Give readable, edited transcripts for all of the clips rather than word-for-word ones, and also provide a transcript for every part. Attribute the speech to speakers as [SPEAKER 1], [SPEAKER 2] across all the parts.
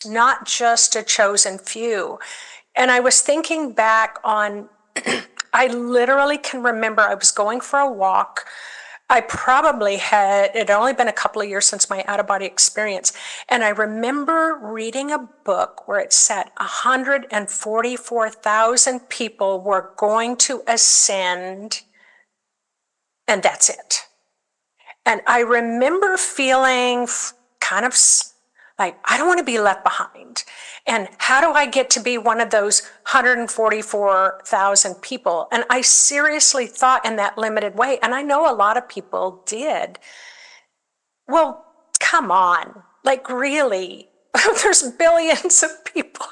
[SPEAKER 1] not just a chosen few. And I was thinking back on, I literally can remember I was going for a walk. I probably it had only been a couple of years since my out-of-body experience. And I remember reading a book where it said 144,000 people were going to ascend, and that's it. And I remember feeling kind of like, I don't want to be left behind. And how do I get to be one of those 144,000 people? And I seriously thought in that limited way, and I know a lot of people did. Well, come on, like really, there's billions of people.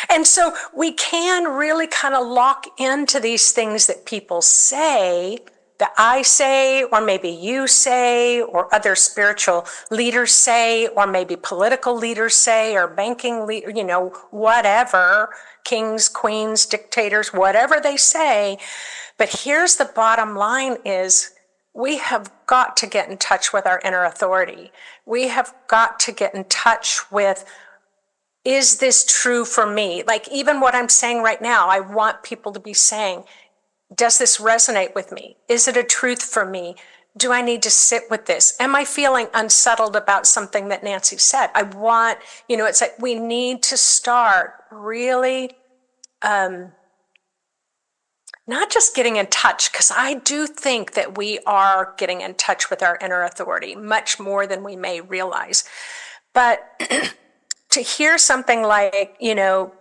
[SPEAKER 1] And so we can really kind of lock into these things that people say, that I say, or maybe you say, or other spiritual leaders say, or maybe political leaders say, or banking leaders, whatever, kings, queens, dictators, whatever they say. But here's the bottom line is, we have got to get in touch with our inner authority. We have got to get in touch with, is this true for me? Like even what I'm saying right now, I want people to be saying, does this resonate with me? Is it a truth for me? Do I need to sit with this? Am I feeling unsettled about something that Nancy said? I want, it's like we need to start really not just getting in touch, because I do think that we are getting in touch with our inner authority much more than we may realize. But to hear something like,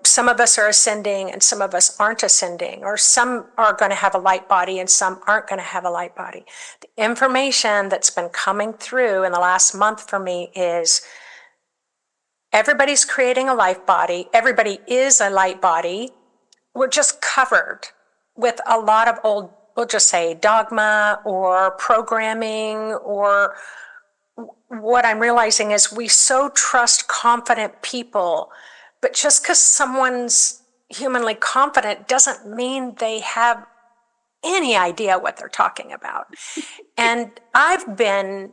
[SPEAKER 1] some of us are ascending and some of us aren't ascending, or some are going to have a light body and some aren't going to have a light body. The information that's been coming through in the last month for me is everybody's creating a light body. Everybody is a light body. We're just covered with a lot of old, we'll just say dogma or programming, or what I'm realizing is we so trust confident people, but just because someone's humanly confident doesn't mean they have any idea what they're talking about. And I've been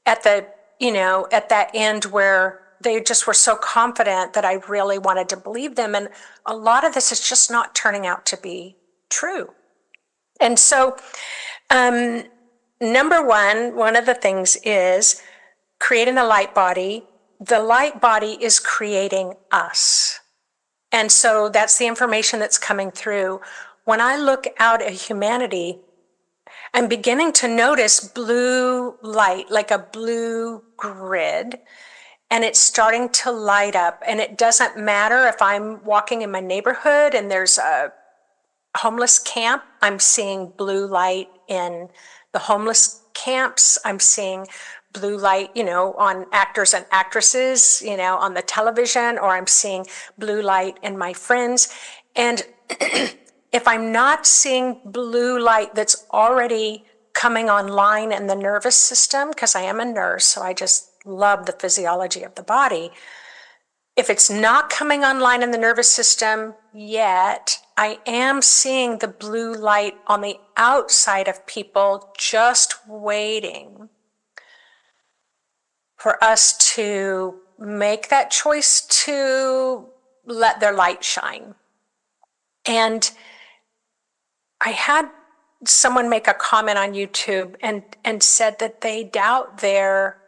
[SPEAKER 1] at at that end where they just were so confident that I really wanted to believe them. And a lot of this is just not turning out to be true. And so, number one of the things is creating the light body. The light body is creating us. And so that's the information that's coming through. When I look out at humanity, I'm beginning to notice blue light, like a blue grid, and it's starting to light up. And it doesn't matter if I'm walking in my neighborhood and there's a homeless camp, I'm seeing blue light in the homeless camps. I'm seeing blue light, on actors and actresses, on the television, or I'm seeing blue light in my friends. And if I'm not seeing blue light that's already coming online in the nervous system, because I am a nurse, so I just love the physiology of the body. If it's not coming online in the nervous system yet, I am seeing the blue light on the outside of people, just waiting for us to make that choice to let their light shine. And I had someone make a comment on YouTube and said that they doubt their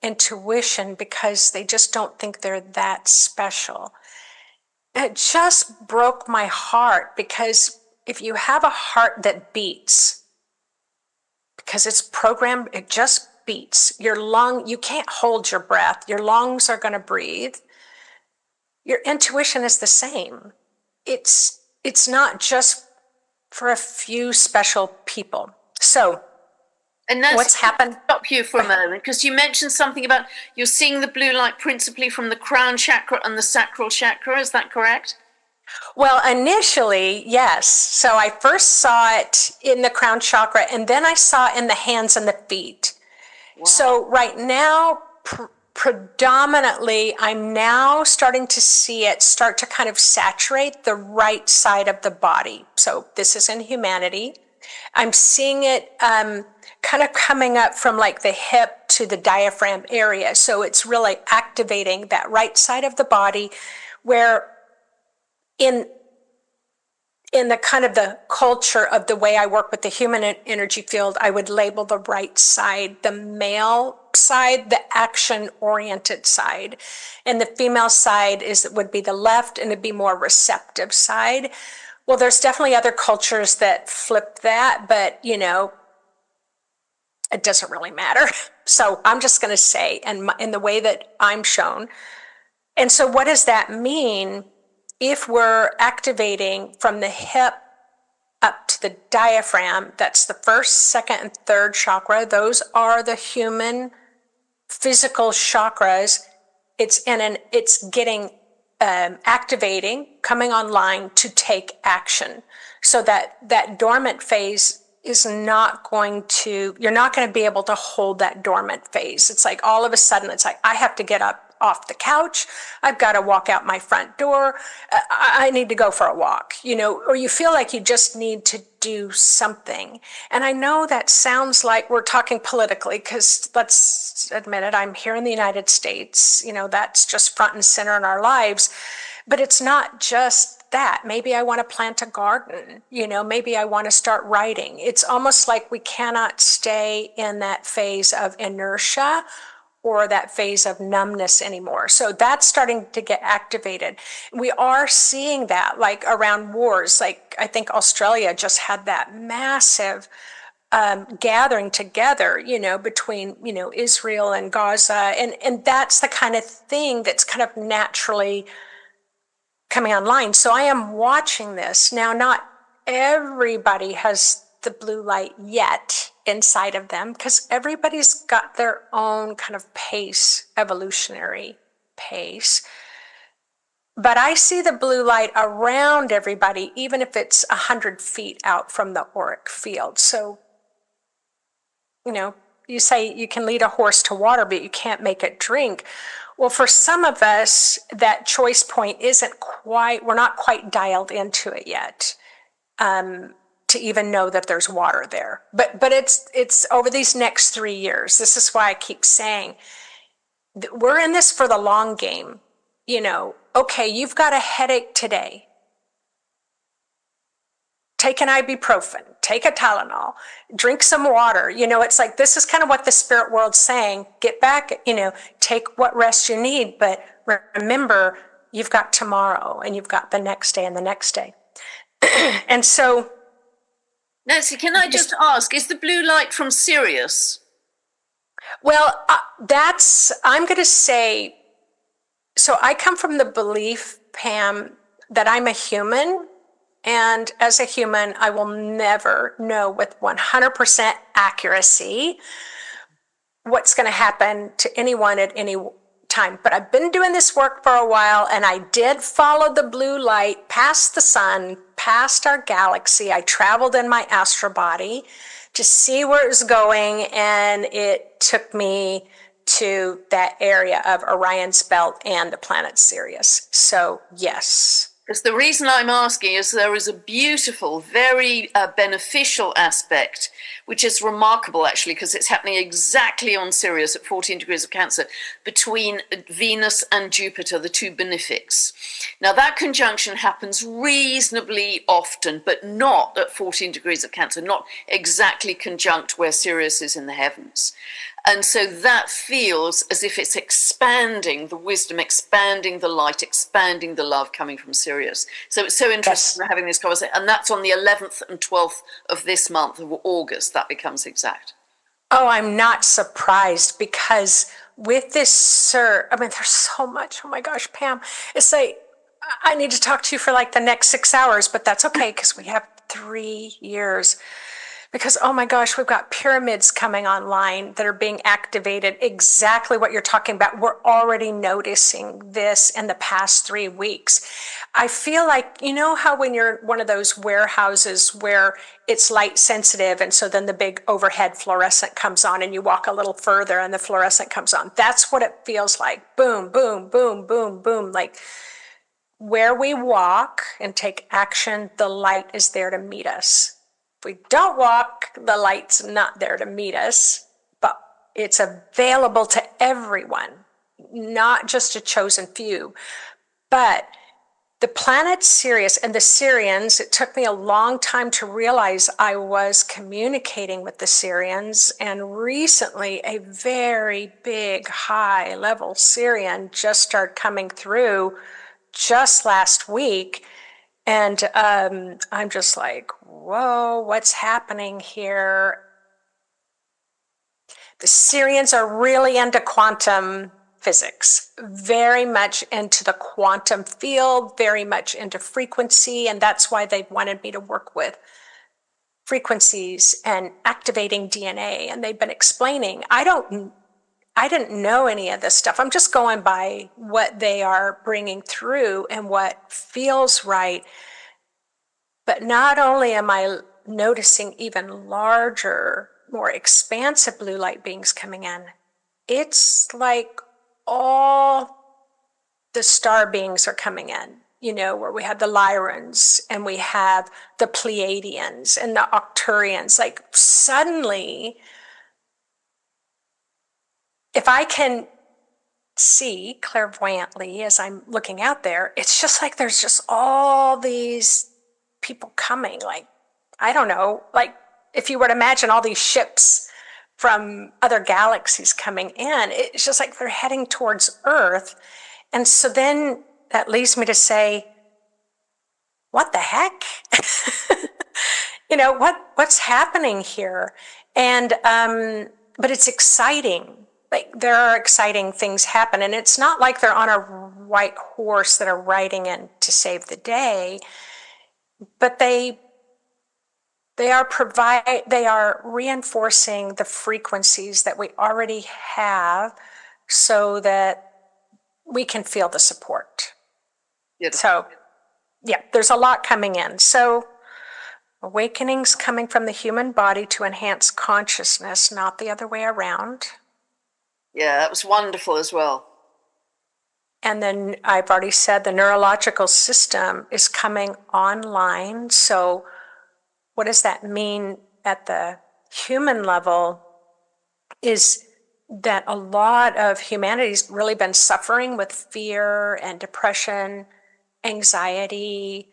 [SPEAKER 1] intuition because they just don't think they're that special. It just broke my heart, because if you have a heart that beats, because it's programmed, it just beats. You can't hold your breath. Your lungs are going to breathe. Your intuition is the same. It's not just for a few special people. So,
[SPEAKER 2] and that's
[SPEAKER 1] what's happened?
[SPEAKER 2] Stop you for a moment, because you mentioned something about you're seeing the blue light principally from the crown chakra and the sacral chakra. Is that correct?
[SPEAKER 1] Well, initially, yes. So I first saw it in the crown chakra, and then I saw it in the hands and the feet. Wow. So right now, predominantly, I'm now starting to see it start to kind of saturate the right side of the body. So this is in humanity. I'm seeing it kind of coming up from like the hip to the diaphragm area. So it's really activating that right side of the body, where in the kind of the culture of the way I work with the human energy field, I would label the right side, the male side, the action-oriented side. And the female side would be the left, and it'd be more receptive side. Well, there's definitely other cultures that flip that, but it doesn't really matter. So I'm just going to say, and in the way that I'm shown. And so what does that mean? If we're activating from the hip up to the diaphragm, that's the first, second, and third chakra. Those are the human physical chakras. It's getting activating, coming online to take action. So that dormant phase is not going to, you're not going to be able to hold that dormant phase. It's like all of a sudden, it's like, I have to get up off the couch. I've got to walk out my front door. I need to go for a walk, or you feel like you just need to do something. And I know that sounds like we're talking politically, because let's admit it, I'm here in the United States, that's just front and center in our lives. But it's not just that. Maybe I want to plant a garden, maybe I want to start writing. It's almost like we cannot stay in that phase of inertia or that phase of numbness anymore. So that's starting to get activated. We are seeing that like around wars. Like I think Australia just had that massive gathering together, between, Israel and Gaza. And that's the kind of thing that's kind of naturally coming online. So I am watching this. Now, not everybody has the blue light yet inside of them, because everybody's got their own kind of pace, evolutionary pace. But I see the blue light around everybody, even if it's 100 feet out from the auric field. So, you say you can lead a horse to water, but you can't make it drink. Well, for some of us, that choice point we're not quite dialed into it yet. To even know that there's water there. But it's over these next 3 years. This is why I keep saying we're in this for the long game. Okay, you've got a headache today. Take an ibuprofen, take a Tylenol, drink some water. It's like, this is kind of what the spirit world's saying. Get back, take what rest you need, but remember, you've got tomorrow, and you've got the next day and the next day. And so,
[SPEAKER 2] Nancy, can I just ask, is the blue light from Sirius?
[SPEAKER 1] Well, I'm going to say, so I come from the belief, Pam, that I'm a human. And as a human, I will never know with 100% accuracy what's going to happen to anyone at any time. But I've been doing this work for a while, and I did follow the blue light past the sun, past our galaxy. I traveled in my astral body to see where it was going, and it took me to that area of Orion's belt and the planet Sirius. So yes.
[SPEAKER 2] Because the reason I'm asking is there is a beautiful, very beneficial aspect, which is remarkable actually, because it's happening exactly on Sirius at 14 degrees of Cancer, between Venus and Jupiter, the two benefics. Now that conjunction happens reasonably often, but not at 14 degrees of Cancer, not exactly conjunct where Sirius is in the heavens. And so that feels as if it's expanding the wisdom, expanding the light, expanding the love coming from Sirius. So it's so interesting having this conversation. And that's on the 11th and 12th of this month of August, that becomes exact.
[SPEAKER 1] Oh, I'm not surprised, because with this, there's so much. Oh my gosh, Pam, it's like, I need to talk to you for like the next 6 hours, but that's okay, because we have 3 years. Because, oh my gosh, we've got pyramids coming online that are being activated, exactly what you're talking about. We're already noticing this in the past 3 weeks. I feel like, how when you're one of those warehouses where it's light sensitive, and so then the big overhead fluorescent comes on, and you walk a little further and the fluorescent comes on. That's what it feels like. Boom, boom, boom, boom, boom. Like where we walk and take action, the light is there to meet us. If we don't walk, the light's not there to meet us, but it's available to everyone, not just a chosen few. But the planet Sirius and the Sirians, it took me a long time to realize I was communicating with the Sirians, and recently a very big, high-level Sirian just started coming through just last week, and I'm just like, whoa, what's happening here? The Sirians are really into quantum physics, very much into the quantum field, very much into frequency, and that's why they wanted me to work with frequencies and activating DNA. And they've been explaining, I didn't know any of this stuff. I'm just going by what they are bringing through and what feels right. But not only am I noticing even larger, more expansive blue light beings coming in, it's like all the star beings are coming in, where we have the Lyrans and we have the Pleiadians and the Octurians. Like suddenly, if I can see clairvoyantly as I'm looking out there, it's just like there's just all these people coming. Like, I don't know, like if you were to imagine all these ships from other galaxies coming in, it's just like they're heading towards Earth. And so then that leads me to say, what the heck? What's happening here? And but it's exciting. Like there are exciting things happen, and it's not like they're on a white horse that are riding in to save the day, but they are reinforcing the frequencies that we already have so that we can feel the support. So, yeah, there's a lot coming in. So, awakening's coming from the human body to enhance consciousness, not the other way around.
[SPEAKER 2] Yeah, that was wonderful as well.
[SPEAKER 1] And then I've already said the neurological system is coming online. So, what does that mean at the human level is that a lot of humanity's really been suffering with fear and depression, anxiety,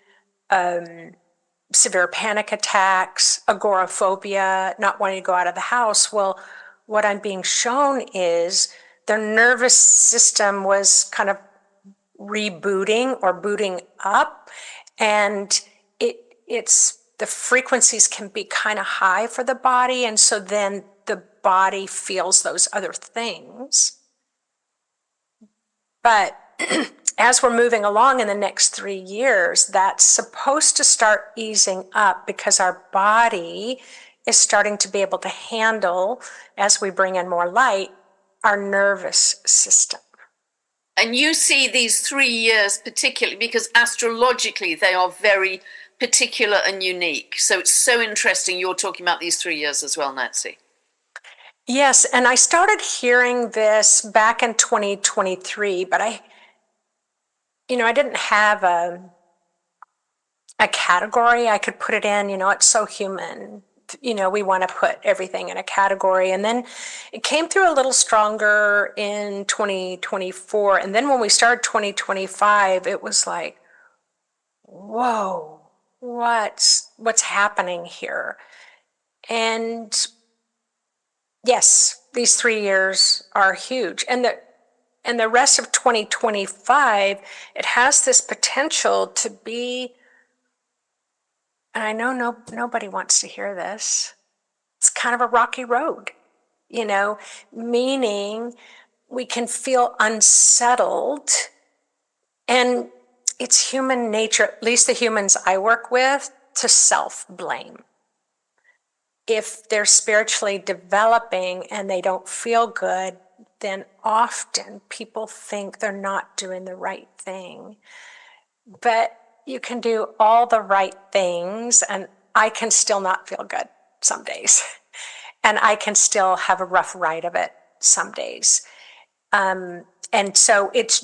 [SPEAKER 1] severe panic attacks, agoraphobia, not wanting to go out of the house. Well, what I'm being shown is their nervous system was kind of rebooting or booting up, and it's the frequencies can be kind of high for the body, and so then the body feels those other things. But as we're moving along in the next 3 years, that's supposed to start easing up because our body is starting to be able to handle, as we bring in more light, our nervous system.
[SPEAKER 2] And you see these 3 years particularly because astrologically they are very particular and unique. So it's so interesting you're talking about these 3 years as well, Nancy.
[SPEAKER 1] Yes, and I started hearing this back in 2023, but I didn't have a category I could put it in. It's so human. We want to put everything in a category. And then it came through a little stronger in 2024. And then when we started 2025, it was like, whoa, what's happening here? And yes, these 3 years are huge. And the rest of 2025, it has this potential to be, and I know nobody wants to hear this, it's kind of a rocky road, meaning we can feel unsettled, and it's human nature, at least the humans I work with, to self-blame. If they're spiritually developing and they don't feel good, then often people think they're not doing the right thing. But you can do all the right things, and I can still not feel good some days. And I can still have a rough ride of it some days. And so it's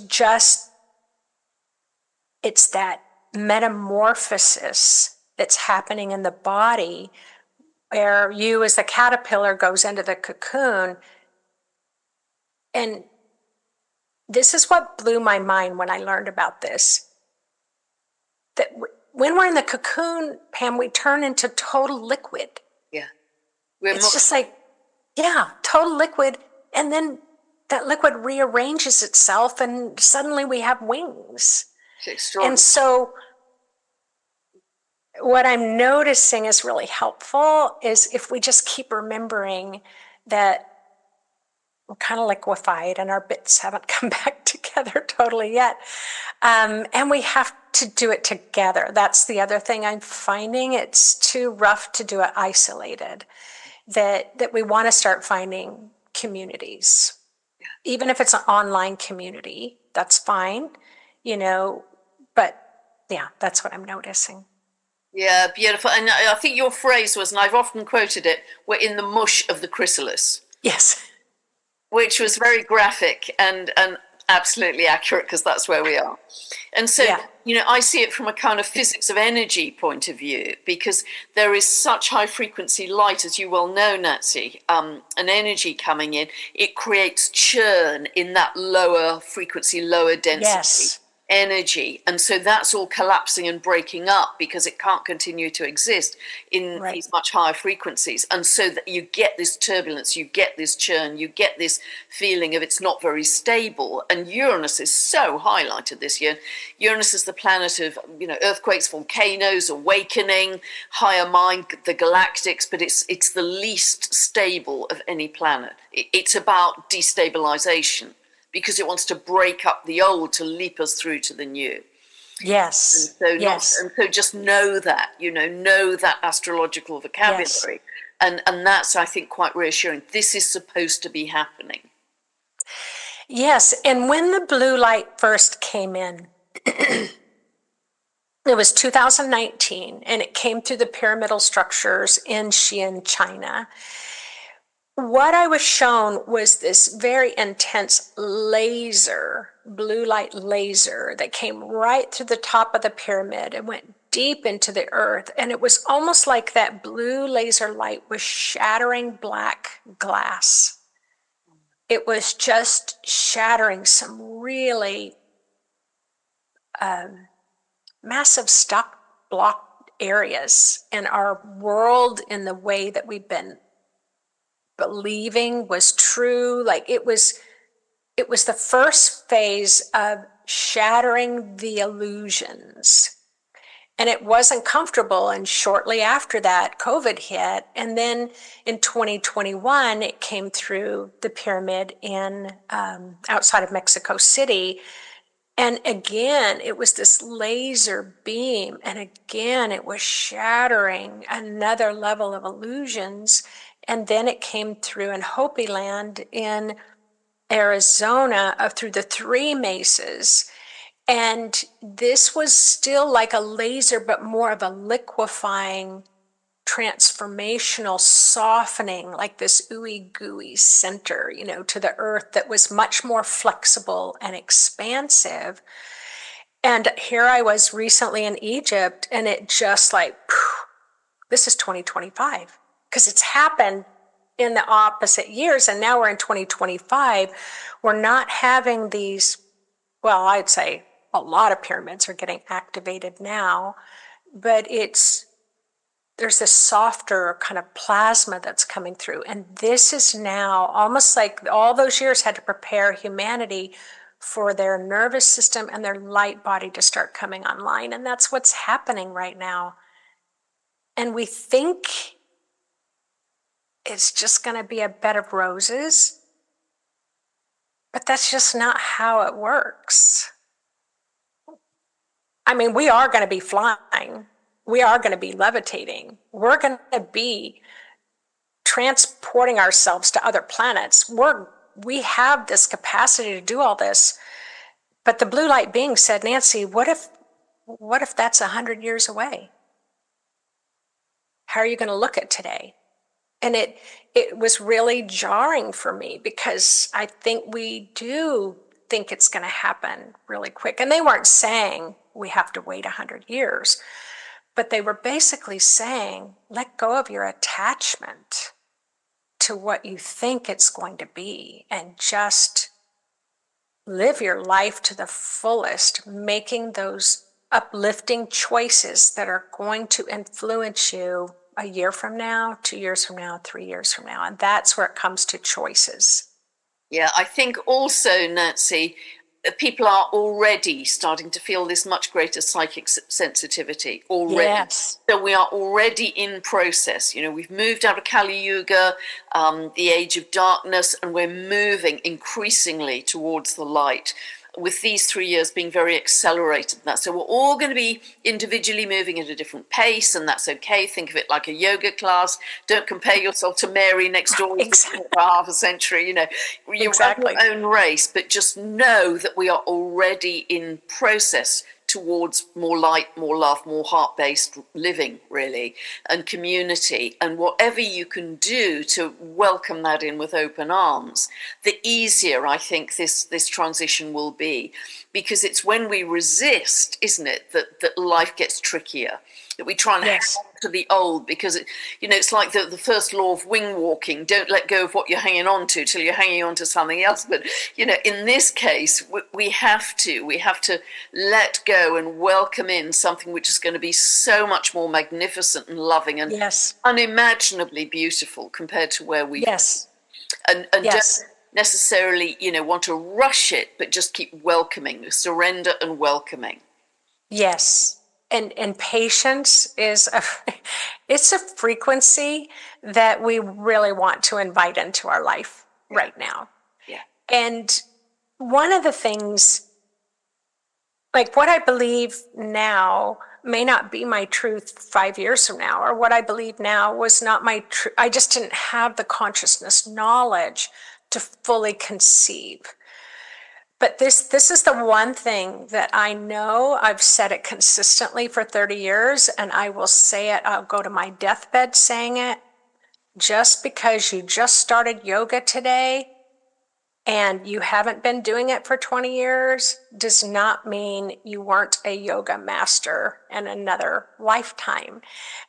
[SPEAKER 1] that metamorphosis that's happening in the body, where you as the caterpillar goes into the cocoon. And this is what blew my mind when I learned about this. That when we're in the cocoon, Pam, we turn into total liquid.
[SPEAKER 2] Yeah.
[SPEAKER 1] It's just like, yeah, total liquid. And then that liquid rearranges itself and suddenly we have wings.
[SPEAKER 2] It's extraordinary.
[SPEAKER 1] And so what I'm noticing is really helpful is if we just keep remembering that we're kind of liquefied and our bits haven't come back together totally yet. And we have to do it together. That's the other thing I'm finding. It's too rough to do it isolated. That we want to start finding communities. Yeah. Even if it's an online community, that's fine, but yeah, that's what I'm noticing.
[SPEAKER 2] Yeah, beautiful. And I think your phrase was, and I've often quoted it, we're in the mush of the chrysalis.
[SPEAKER 1] Yes.
[SPEAKER 2] Which was very graphic and absolutely accurate, because that's where we are. And so, yeah. I see it from a kind of physics of energy point of view, because there is such high frequency light, as you well know, Nancy, an energy coming in. It creates churn in that lower frequency, lower density energy. And so that's all collapsing and breaking up because it can't continue to exist in these much higher frequencies. And so that you get this turbulence, you get this churn, you get this feeling of it's not very stable. And Uranus is so highlighted this year. Uranus is the planet of, earthquakes, volcanoes, awakening, higher mind, the galactics, but it's the least stable of any planet. It's about destabilization, because it wants to break up the old to leap us through to the new.
[SPEAKER 1] Yes.
[SPEAKER 2] And so just know that, know that astrological vocabulary. Yes. And that's, I think, quite reassuring. This is supposed to be happening.
[SPEAKER 1] Yes. And when the blue light first came in, it was 2019, and it came through the pyramidal structures in Xi'an, China. What I was shown was this very intense laser, blue light laser, that came right through the top of the pyramid and went deep into the earth. And it was almost like that blue laser light was shattering black glass. It was just shattering some really massive stock block areas in our world, in the way that we've been believing was true. Like it was the first phase of shattering the illusions, and it wasn't comfortable. And shortly after that, COVID hit, and then in 2021 it came through the pyramid in outside of Mexico City, and again it was this laser beam, and again it was shattering another level of illusions. And then it came through in Hopi Land in Arizona, through the three mesas. And this was still like a laser, but more of a liquefying, transformational, softening, like this ooey gooey center, to the earth, that was much more flexible and expansive. And here I was recently in Egypt, and it just like, this is 2025. Because it's happened in the opposite years, and now we're in 2025. We're not having these, well, I'd say a lot of pyramids are getting activated now, but there's this softer kind of plasma that's coming through. And this is now almost like all those years had to prepare humanity for their nervous system and their light body to start coming online. And that's what's happening right now. And we think it's just going to be a bed of roses, but that's just not how it works. I mean, we are going to be flying. We are going to be levitating. We're going to be transporting ourselves to other planets. We have this capacity to do all this. But the blue light being said, Nancy, what if that's 100 years away? How are you going to look at today? And it was really jarring for me, because I think we do think it's going to happen really quick. And they weren't saying we have to wait 100 years. But they were basically saying, let go of your attachment to what you think it's going to be and just live your life to the fullest, making those uplifting choices that are going to influence you a year from now, 2 years from now, 3 years from now. And that's where it comes to choices.
[SPEAKER 2] Yeah, I think also, Nancy, people are already starting to feel this much greater psychic sensitivity already.
[SPEAKER 1] Yes.
[SPEAKER 2] So we are already in process. You know, we've moved out of Kali Yuga, the age of darkness, and we're moving increasingly towards the light, with these 3 years being very accelerated in that. So we're all going to be individually moving at a different pace, and that's okay. Think of it like a yoga class. Don't compare yourself to Mary next door
[SPEAKER 1] Exactly.
[SPEAKER 2] for half a century. You know, you
[SPEAKER 1] Exactly.
[SPEAKER 2] run your own race, but just know that we are already in process towards more light, more love, more heart-based living, really, and community. And whatever you can do to welcome that in with open arms, the easier I think this transition will be. Because it's when we resist, isn't it, that life gets trickier, that we try and hang on to the old, because it's like the first law of wing walking: don't let go of what you're hanging on to till you're hanging on to something else. But in this case, we have to let go and welcome in something which is going to be so much more magnificent and loving and unimaginably beautiful compared to where we've been. And don't necessarily want to rush it, but just keep welcoming, surrender and welcoming.
[SPEAKER 1] Yes. And patience is it's a frequency that we really want to invite into our life right now.
[SPEAKER 2] Yeah.
[SPEAKER 1] And one of the things, like what I believe now may not be my truth 5 years from now, or what I believe now was not my truth. I just didn't have the consciousness knowledge to fully conceive. But this is the one thing that I know. I've said it consistently for 30 years, and I will say it. I'll go to my deathbed saying it. Just because you just started yoga today and you haven't been doing it for 20 years does not mean you weren't a yoga master in another lifetime.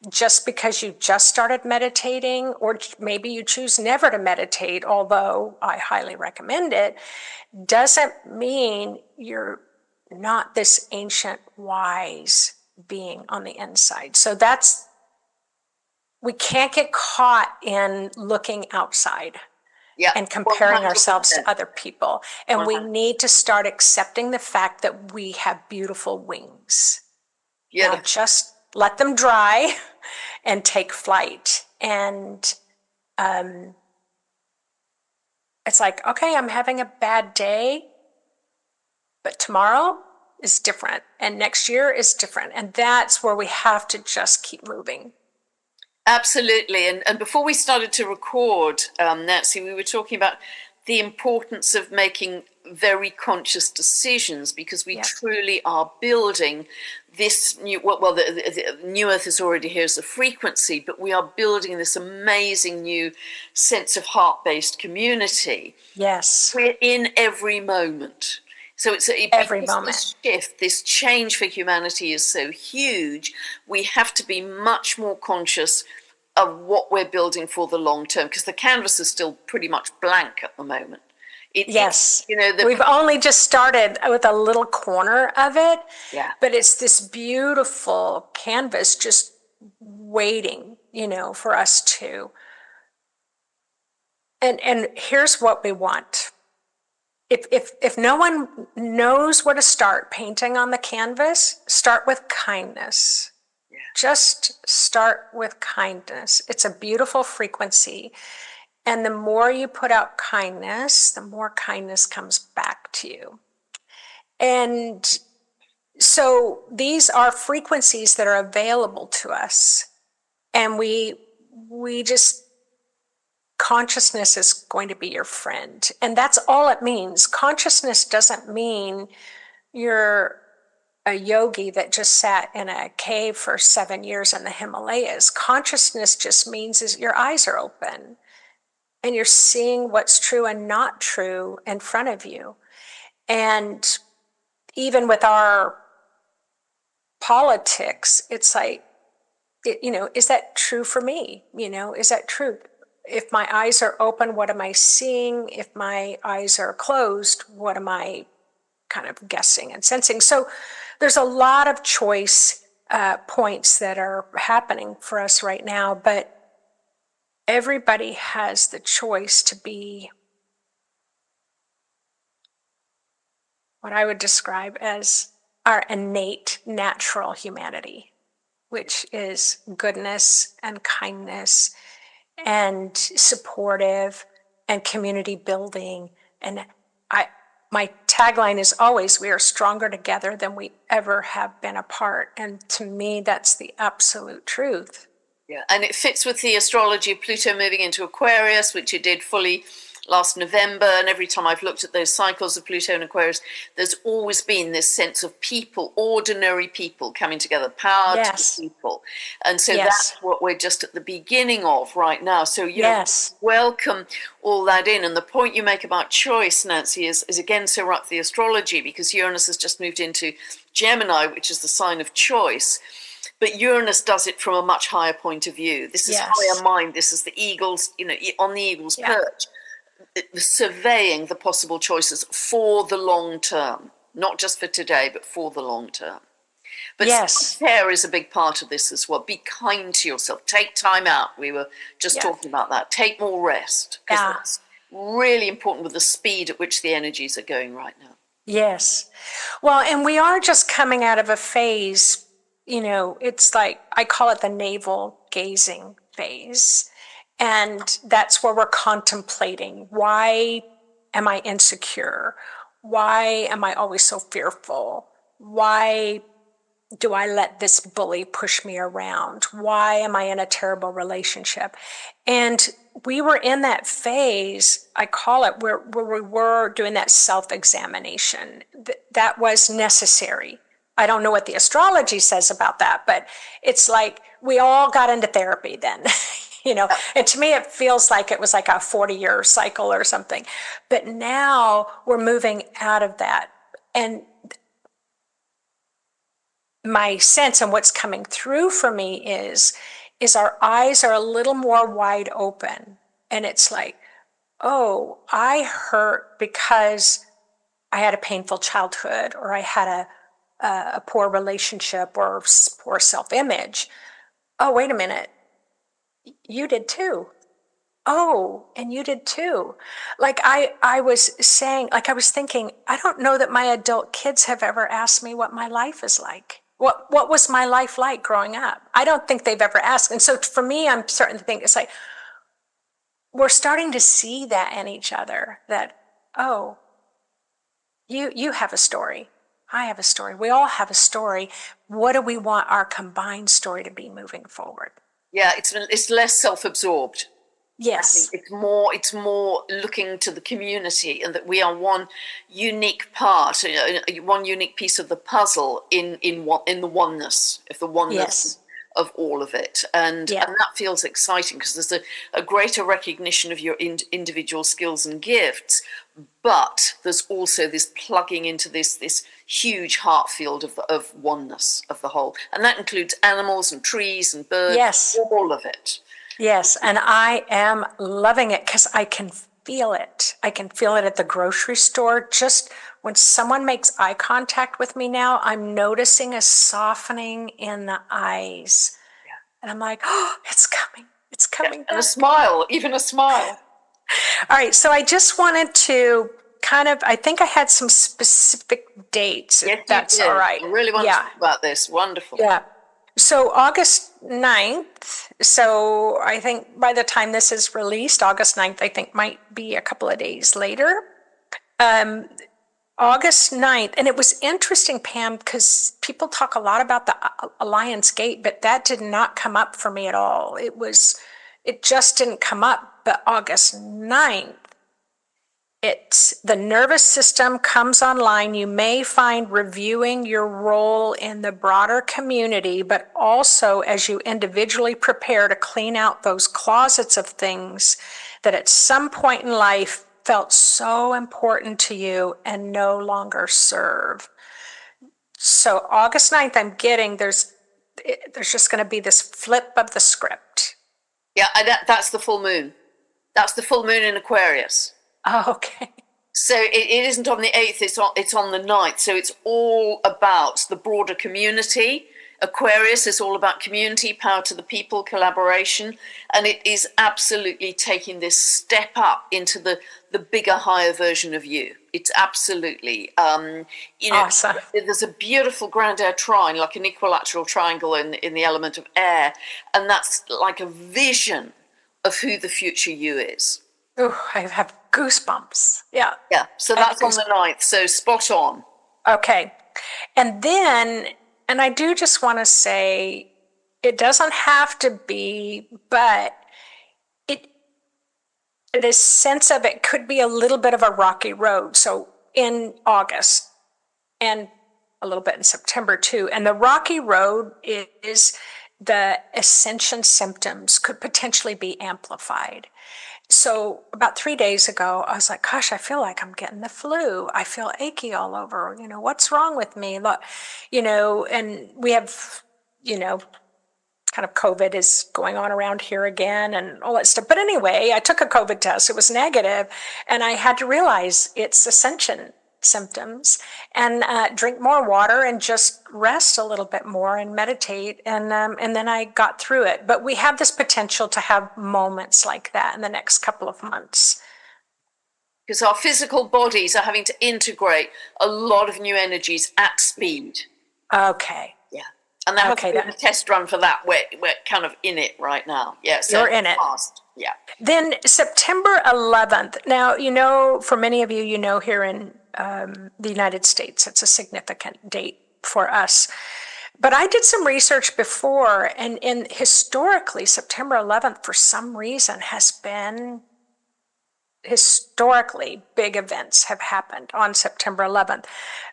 [SPEAKER 1] Just because you just started meditating, or maybe you choose never to meditate, although I highly recommend it, doesn't mean you're not this ancient wise being on the inside. So we can't get caught in looking outside and comparing
[SPEAKER 2] 100%.
[SPEAKER 1] ourselves to other people. And we need to start accepting the fact that we have beautiful wings. Now just let them dry and take flight. And it's like, okay, I'm having a bad day, but tomorrow is different, and next year is different. And that's where we have to just keep moving.
[SPEAKER 2] Absolutely. And before we started to record, Nancy, we were talking about the importance of making very conscious decisions, because we truly are building this new, the new Earth is already here as a frequency, but we are building this amazing new sense of heart-based community.
[SPEAKER 1] Yes.
[SPEAKER 2] We're in every moment. So
[SPEAKER 1] every moment.
[SPEAKER 2] This shift, this change for humanity is so huge. We have to be much more conscious of what we're building for the long term, because the canvas is still pretty much blank at the moment. We've
[SPEAKER 1] only just started with a little corner of it, but it's this beautiful canvas just waiting, for us to. And here's what we want. If no one knows where to start painting on the canvas, start with kindness. Just start with kindness. It's a beautiful frequency. And the more you put out kindness, the more kindness comes back to you. And so these are frequencies that are available to us. And we just, consciousness is going to be your friend. And that's all it means. Consciousness doesn't mean you're a yogi that just sat in a cave for 7 years in the Himalayas. Consciousness just means is your eyes are open and you're seeing what's true and not true in front of you. And even with our politics, it's like is that true for me? Is that true? If my eyes are open, what am I seeing? If my eyes are closed, what am I kind of guessing and sensing? So there's a lot of choice points that are happening for us right now, but everybody has the choice to be what I would describe as our innate natural humanity, which is goodness and kindness and supportive and community building. And my tagline is always, we are stronger together than we ever have been apart. And to me, that's the absolute truth.
[SPEAKER 2] Yeah, and it fits with the astrology of Pluto moving into Aquarius, which it did fully last November. And every time I've looked at those cycles of Pluto and Aquarius, there's always been this sense of people, ordinary people coming together, power
[SPEAKER 1] Yes.
[SPEAKER 2] to the people. And so
[SPEAKER 1] Yes.
[SPEAKER 2] that's what we're just at the beginning of right now. So,
[SPEAKER 1] Yes.
[SPEAKER 2] welcome all that in. And the point you make about choice, Nancy, is again so right for the astrology, because Uranus has just moved into Gemini, which is the sign of choice. But Uranus does it from a much higher point of view. This is higher mind. This is the eagles, on the eagle's perch, surveying the possible choices for the long term, not just for today, but for the long term. But self-care is a big part of this as well. Be kind to yourself. Take time out. We were just talking about that. Take more rest. Because that's really important with the speed at which the energies are going right now.
[SPEAKER 1] Yes. Well, and we are just coming out of a phase, it's like, I call it the navel gazing phase. And that's where we're contemplating, why am I insecure? Why am I always so fearful? Why do I let this bully push me around? Why am I in a terrible relationship? And we were in that phase, I call it, where we were doing that self-examination. That was necessary. I don't know what the astrology says about that, but it's like we all got into therapy then. And to me, it feels like it was like a 40-year cycle or something. But now we're moving out of that. And my sense and what's coming through for me is our eyes are a little more wide open. And it's like, oh, I hurt because I had a painful childhood, or I had a poor relationship, or poor self-image. Oh, wait a minute. You did too. Oh, and you did too. Like I was saying, like I was thinking, I don't know that my adult kids have ever asked me what my life is like. What was my life like growing up? I don't think they've ever asked. And so for me, I'm starting to think it's like, we're starting to see that in each other, that, oh, you have a story. I have a story. We all have a story. What do we want our combined story to be moving forward?
[SPEAKER 2] Yeah, it's less self-absorbed.
[SPEAKER 1] Yes.
[SPEAKER 2] It's more looking to the community, and that we are one unique part, one unique piece of the puzzle in the oneness of all of it, and that feels exciting, because there's a greater recognition of your individual skills and gifts, but there's also this plugging into this huge heart field of oneness of the whole, and that includes animals and trees and birds, all of it.
[SPEAKER 1] Yes, and I am loving it because I can feel it. I can feel it at the grocery store. Just when someone makes eye contact with me now, I'm noticing a softening in the eyes. Yeah. And I'm like, oh, it's coming. It's coming back.
[SPEAKER 2] And a smile, even a smile.
[SPEAKER 1] All right, so I just wanted to I think I had some specific dates, if that's all right.
[SPEAKER 2] I really want to talk about this. Wonderful.
[SPEAKER 1] Yeah. So August 9th, so I think by the time this is released, August 9th, I think might be a couple of days later. August 9th, and it was interesting, Pam, because people talk a lot about the Alliance Gate, but that did not come up for me at all. It just didn't come up, but August 9th, the nervous system comes online. You may find reviewing your role in the broader community, but also as you individually prepare to clean out those closets of things that at some point in life felt so important to you and no longer serve. So August 9th, there's just going to be this flip of the script.
[SPEAKER 2] Yeah, that's the full moon. That's the full moon in Aquarius.
[SPEAKER 1] Oh, okay.
[SPEAKER 2] So it isn't on the 8th, it's on the 9th. So it's all about the broader community. Aquarius is all about community, power to the people, collaboration. And it is absolutely taking this step up into the bigger, higher version of you. It's absolutely,
[SPEAKER 1] Awesome.
[SPEAKER 2] There's a beautiful grand air trine, like an equilateral triangle in the element of air. And that's like a vision of who the future you is.
[SPEAKER 1] Ooh, I have goosebumps. Yeah.
[SPEAKER 2] Yeah, so that's on the 9th, so spot on.
[SPEAKER 1] Okay. And then, and I do just want to say, it doesn't have to be, but the sense of it could be a little bit of a rocky road. So in August and a little bit in September too. And the rocky road is the ascension symptoms could potentially be amplified. So about 3 days ago, I was like, gosh, I feel like I'm getting the flu. I feel achy all over. What's wrong with me? Look, and we have, kind of COVID is going on around here again and all that stuff. But anyway, I took a COVID test. It was negative, and I had to realize it's ascension symptoms, and drink more water and just rest a little bit more and meditate. And then I got through it. But we have this potential to have moments like that in the next couple of months.
[SPEAKER 2] Because our physical bodies are having to integrate a lot of new energies at speed.
[SPEAKER 1] Okay.
[SPEAKER 2] Yeah. And there hasn't been a test run for that. We're kind of in it right now. Yeah, so
[SPEAKER 1] you're in it.
[SPEAKER 2] Fast. Yeah.
[SPEAKER 1] Then September 11th. Now, for many of you, here in the United States, it's a significant date for us. But I did some research before, and historically, September 11th, for some reason, has been historically big events have happened on September 11th.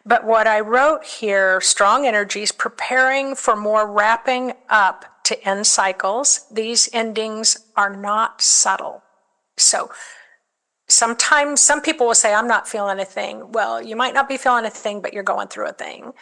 [SPEAKER 1] But what I wrote here, strong energies preparing for more wrapping up to end cycles. These endings are not subtle. So sometimes some people will say, I'm not feeling a thing. Well, you might not be feeling a thing, but you're going through a thing.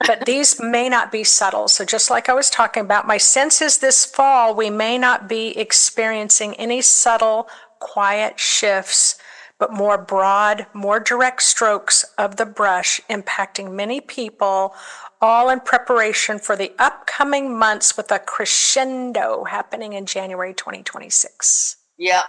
[SPEAKER 1] But these may not be subtle. So just like I was talking about, my sense is this fall, we may not be experiencing any subtle, quiet shifts, but more broad, more direct strokes of the brush impacting many people, all in preparation for the upcoming months with a crescendo happening in January 2026.
[SPEAKER 2] Yeah,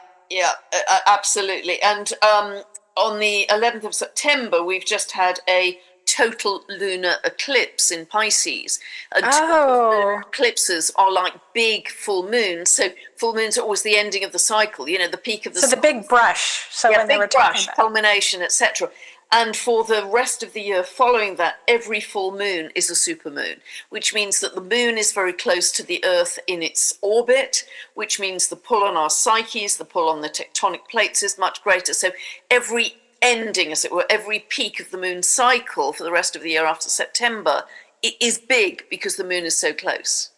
[SPEAKER 2] absolutely. And on the 11th of September, we've just had a total lunar eclipse in Pisces. And lunar eclipses are like big full moons. So full moons are always the ending of the cycle, the peak of the cycle.
[SPEAKER 1] So the big brush. So when they were talking about
[SPEAKER 2] culmination, etc. And for the rest of the year following that, every full moon is a supermoon, which means that the moon is very close to the Earth in its orbit, which means the pull on our psyches, the pull on the tectonic plates is much greater. So every ending, as it were, every peak of the moon cycle for the rest of the year after September, it is big because the moon is so close.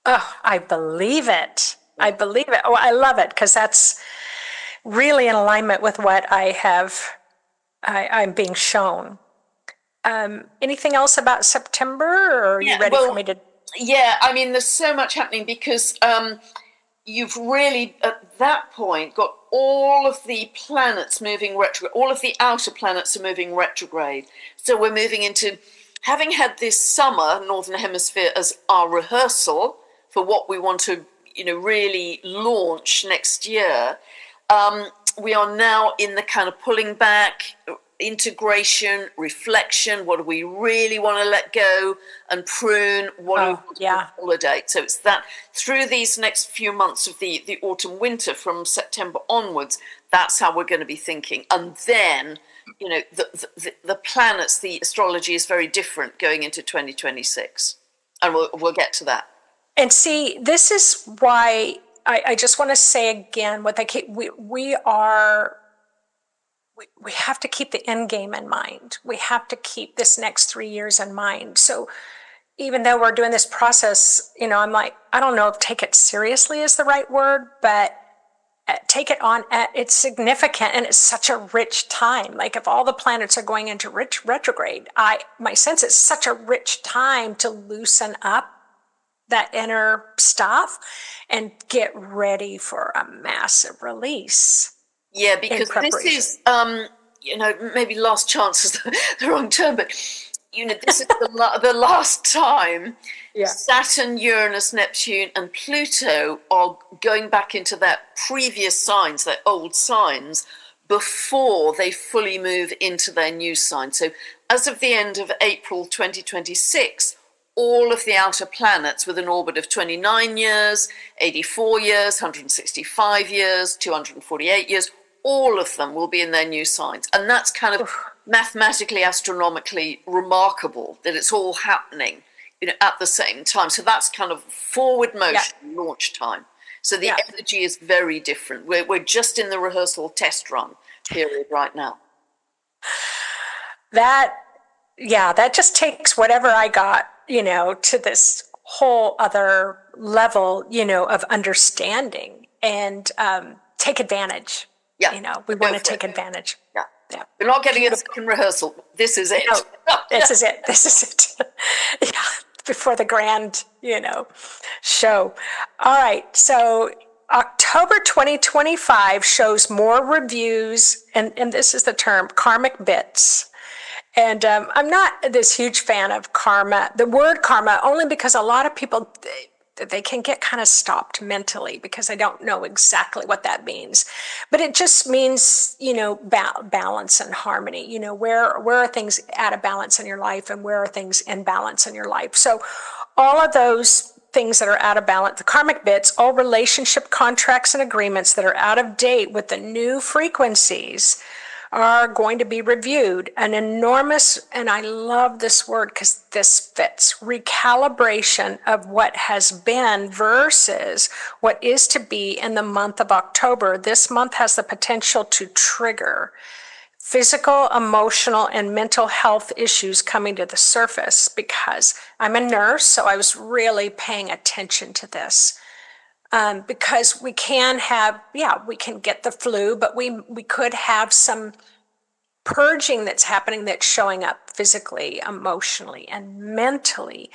[SPEAKER 1] Oh, I believe it. I believe it. Oh, I love it, because that's really in alignment with what I'm being shown. Anything else about September, or are you ready for me to?
[SPEAKER 2] Yeah, I mean, there's so much happening because you've really, at that point, got all of the planets moving retrograde. All of the outer planets are moving retrograde. So we're moving into, having had this summer, Northern Hemisphere, as our rehearsal for what we want to, really launch next year. We are now in the kind of pulling back, integration, reflection. What do we really want to let go and prune? What do we want to consolidate? So it's that through these next few months of the autumn winter, from September onwards, that's how we're going to be thinking. And then, the planets, the astrology is very different going into 2026, and we'll get to that.
[SPEAKER 1] And see, this is why I just want to say again, we have to keep the end game in mind. We have to keep this next 3 years in mind. So even though we're doing this process, I'm like, I don't know if take it seriously is the right word, but take it on. It's significant, and it's such a rich time. Like, if all the planets are going into retrograde, my sense it's such a rich time to loosen up that inner stuff and get ready for a massive release.
[SPEAKER 2] Yeah, because this is, maybe last chance is the wrong term, but, this is the last time Saturn, Uranus, Neptune, and Pluto are going back into their previous signs, their old signs, before they fully move into their new sign. So as of the end of April 2026, all of the outer planets with an orbit of 29 years, 84 years, 165 years, 248 years, all of them will be in their new signs. And that's kind of mathematically, astronomically remarkable that it's all happening, at the same time. So that's kind of forward motion, launch time. So the energy is very different. We're just in the rehearsal test run period right now.
[SPEAKER 1] That just takes whatever I got, to this whole other level, of understanding and take advantage.
[SPEAKER 2] Yeah.
[SPEAKER 1] We want to take advantage.
[SPEAKER 2] Yeah. Yeah. We're not getting it back in rehearsal. This is it.
[SPEAKER 1] No, this is it. This is it. Yeah. Before the grand, show. All right. So October 2025 shows more reviews, and this is the term, karmic bits. And I'm not this huge fan of karma, the word karma, only because a lot of people, they can get kind of stopped mentally because I don't know exactly what that means. But it just means, balance and harmony. Where are things out of balance in your life and where are things in balance in your life? So all of those things that are out of balance, the karmic bits, all relationship contracts and agreements that are out of date with the new frequencies are going to be reviewed. An enormous, and I love this word because this fits, recalibration of what has been versus what is to be in the month of October. This month has the potential to trigger physical, emotional, and mental health issues coming to the surface because I'm a nurse, so I was really paying attention to this. Because we can have, we can get the flu, but we could have some purging that's happening that's showing up physically, emotionally, and mentally,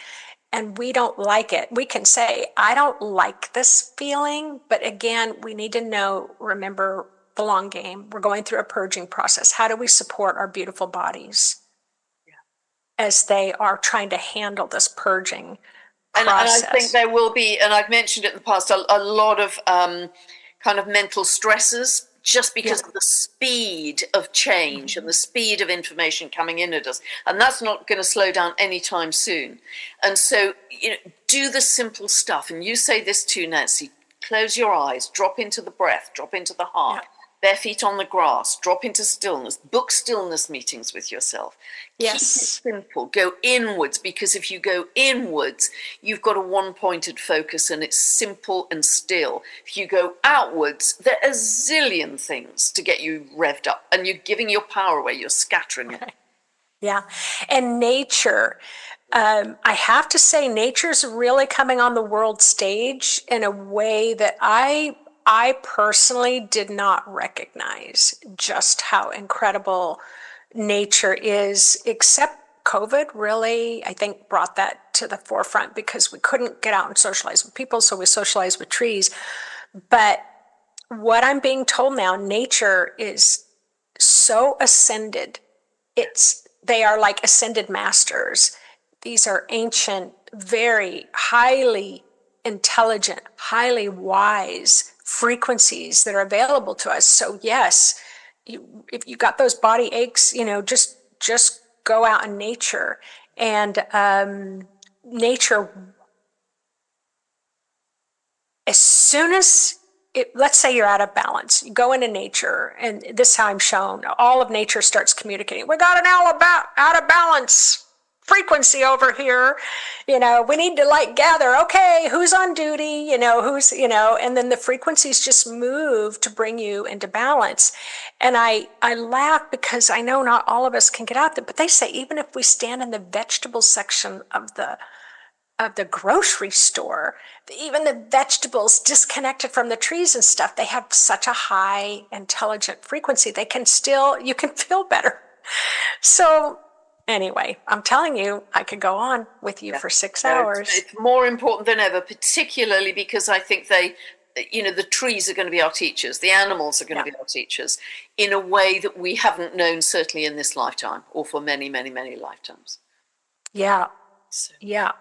[SPEAKER 1] and we don't like it. We can say, I don't like this feeling, but again, we need to remember the long game. We're going through a purging process. How do we support our beautiful bodies as they are trying to handle this purging
[SPEAKER 2] and I think there will be, and I've mentioned it in the past, a lot of kind of mental stresses just because of the speed of change and the speed of information coming in at us. And that's not going to slow down anytime soon. And so, do the simple stuff. And you say this too, Nancy, close your eyes, drop into the breath, drop into the heart. Bare feet on the grass, drop into stillness, book stillness meetings with yourself.
[SPEAKER 1] Yes.
[SPEAKER 2] Keep it simple, go inwards, because if you go inwards, you've got a one-pointed focus and it's simple and still. If you go outwards, there are a zillion things to get you revved up and you're giving your power away, you're scattering it.
[SPEAKER 1] Yeah, and nature, I have to say nature's really coming on the world stage in a way that I personally did not recognize just how incredible nature is, except COVID really, I think, brought that to the forefront because we couldn't get out and socialize with people, so we socialized with trees. But what I'm being told now, nature is so ascended. They are like ascended masters. These are ancient, very highly intelligent, highly wise frequencies that are available to us. So yes, if you got those body aches, just go out in nature. And nature, as soon as let's say you're out of balance, you go into nature, and this is how I'm shown, all of nature starts communicating. We got an out of balance frequency over here, we need to gather, okay, who's on duty, and then the frequencies just move to bring you into balance. And I laugh because I know not all of us can get out there, but they say even if we stand in the vegetable section of the grocery store, even the vegetables disconnected from the trees and stuff, they have such a high intelligent frequency, you can feel better. So Anyway, I'm telling you, I could go on with you for 6 hours.
[SPEAKER 2] It's more important than ever, particularly because I think the trees are going to be our teachers, the animals are going to be our teachers in a way that we haven't known, certainly in this lifetime or for many, many, many lifetimes.
[SPEAKER 1] Yeah. Yeah.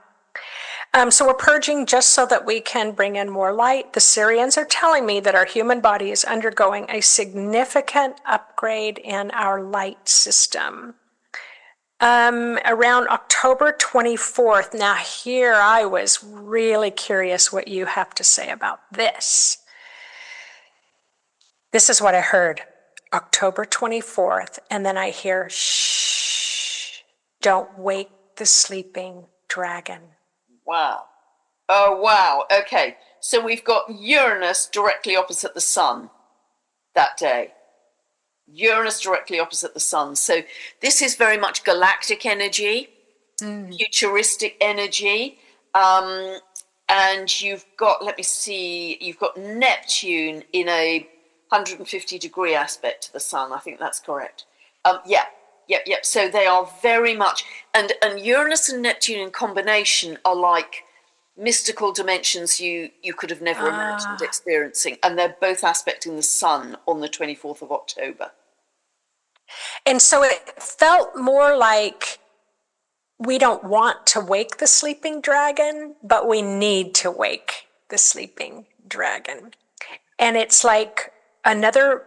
[SPEAKER 1] So we're purging just so that we can bring in more light. The Syrians are telling me that our human body is undergoing a significant upgrade in our light system. Around October 24th. Now here I was really curious what you have to say about this. This is what I heard. October 24th. And then I hear, shh, don't wake the sleeping dragon.
[SPEAKER 2] Wow. Oh, wow. Okay. So we've got Uranus directly opposite the sun that day. Uranus directly opposite the sun. So this is very much galactic energy, futuristic energy. And you've got, let me see, you've got Neptune in a 150-degree aspect to the sun. I think that's correct. Yep. So they are very much, and Uranus and Neptune in combination are like mystical dimensions you could have never imagined experiencing. And they're both aspecting the sun on the 24th of October.
[SPEAKER 1] And so it felt more like we don't want to wake the sleeping dragon, but we need to wake the sleeping dragon. And it's like another,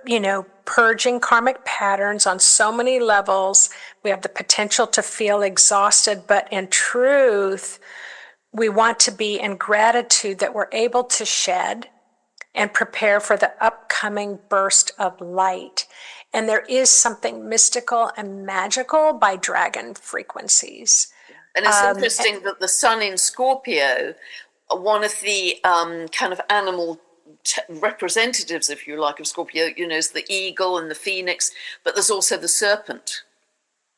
[SPEAKER 1] purging karmic patterns on so many levels. We have the potential to feel exhausted, but in truth, we want to be in gratitude that we're able to shed and prepare for the upcoming burst of light. And there is something mystical and magical by dragon frequencies.
[SPEAKER 2] And it's interesting that the sun in Scorpio, one of the kind of animal representatives, if you like, of Scorpio, is the eagle and the phoenix, but there's also the serpent.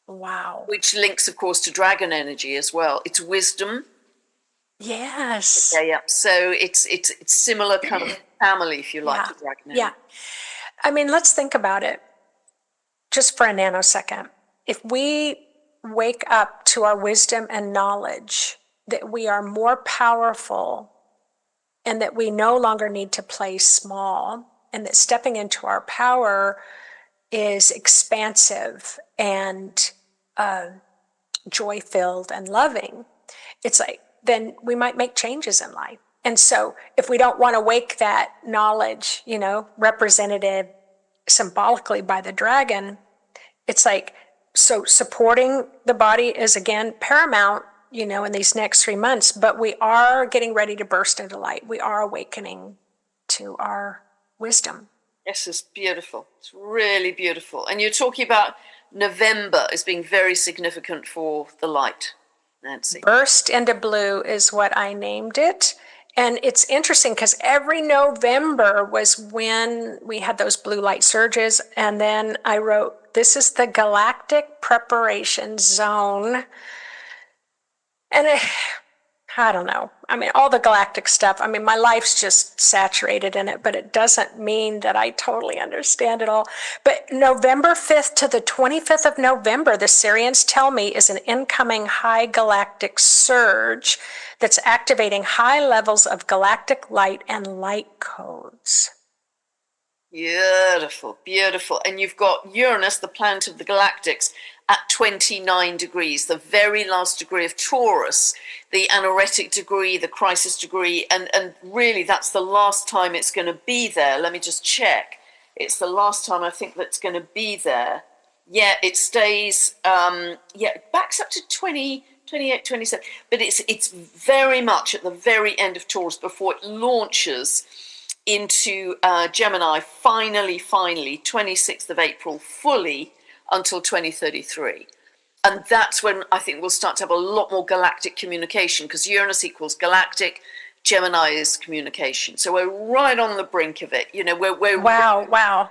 [SPEAKER 1] Wow.
[SPEAKER 2] Which links, of course, to dragon energy as well. It's wisdom.
[SPEAKER 1] Yes.
[SPEAKER 2] Yeah. So it's similar kind of family, if you like, to dragon energy.
[SPEAKER 1] Yeah. I mean, let's think about it just for a nanosecond. If we wake up to our wisdom and knowledge that we are more powerful and that we no longer need to play small, and that stepping into our power is expansive and joy-filled and loving, it's like, then we might make changes in life. And so if we don't want to wake that knowledge, represented symbolically by the dragon, it's like, so supporting the body is again paramount, in these next 3 months, but we are getting ready to burst into light. We are awakening to our wisdom.
[SPEAKER 2] Yes, it's beautiful. It's really beautiful. And you're talking about November as being very significant for the light, Nancy.
[SPEAKER 1] Burst into blue is what I named it. And it's interesting because every November was when we had those blue light surges. And then I wrote, this is the galactic preparation zone. And I don't know. I mean, all the galactic stuff, my life's just saturated in it, but it doesn't mean that I totally understand it all. But November 5th to the 25th of November, the Sirians tell me, is an incoming high galactic surge that's activating high levels of galactic light and light codes.
[SPEAKER 2] Beautiful, beautiful. And you've got Uranus, the planet of the galactics, at 29 degrees, the very last degree of Taurus, the anoretic degree, the crisis degree, and really that's the last time it's going to be there. Let me just check. It's the last time I think that's going to be there. Yeah, it stays, it backs up to 28, 27, but it's very much at the very end of Taurus before it launches into Gemini, finally, 26th of April, fully, until 2033. And that's when I think we'll start to have a lot more galactic communication, because Uranus equals galactic, Gemini is communication. So we're right on the brink of it. We're
[SPEAKER 1] wow.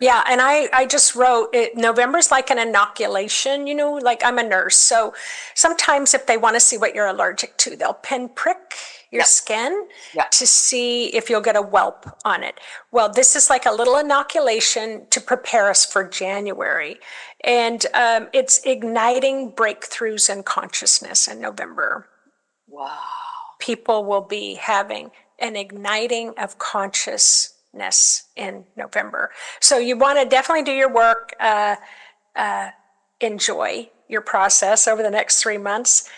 [SPEAKER 1] Yeah, and I just wrote it. November's like an inoculation, like I'm a nurse. So sometimes if they want to see what you're allergic to, they'll pinprick your
[SPEAKER 2] Yep.
[SPEAKER 1] skin
[SPEAKER 2] Yeah.
[SPEAKER 1] to see if you'll get a whelp on it. Well, this is like a little inoculation to prepare us for January. And it's igniting breakthroughs in consciousness in November.
[SPEAKER 2] Wow.
[SPEAKER 1] People will be having an igniting of consciousness in November. So you want to definitely do your work, enjoy your process over the next 3 months,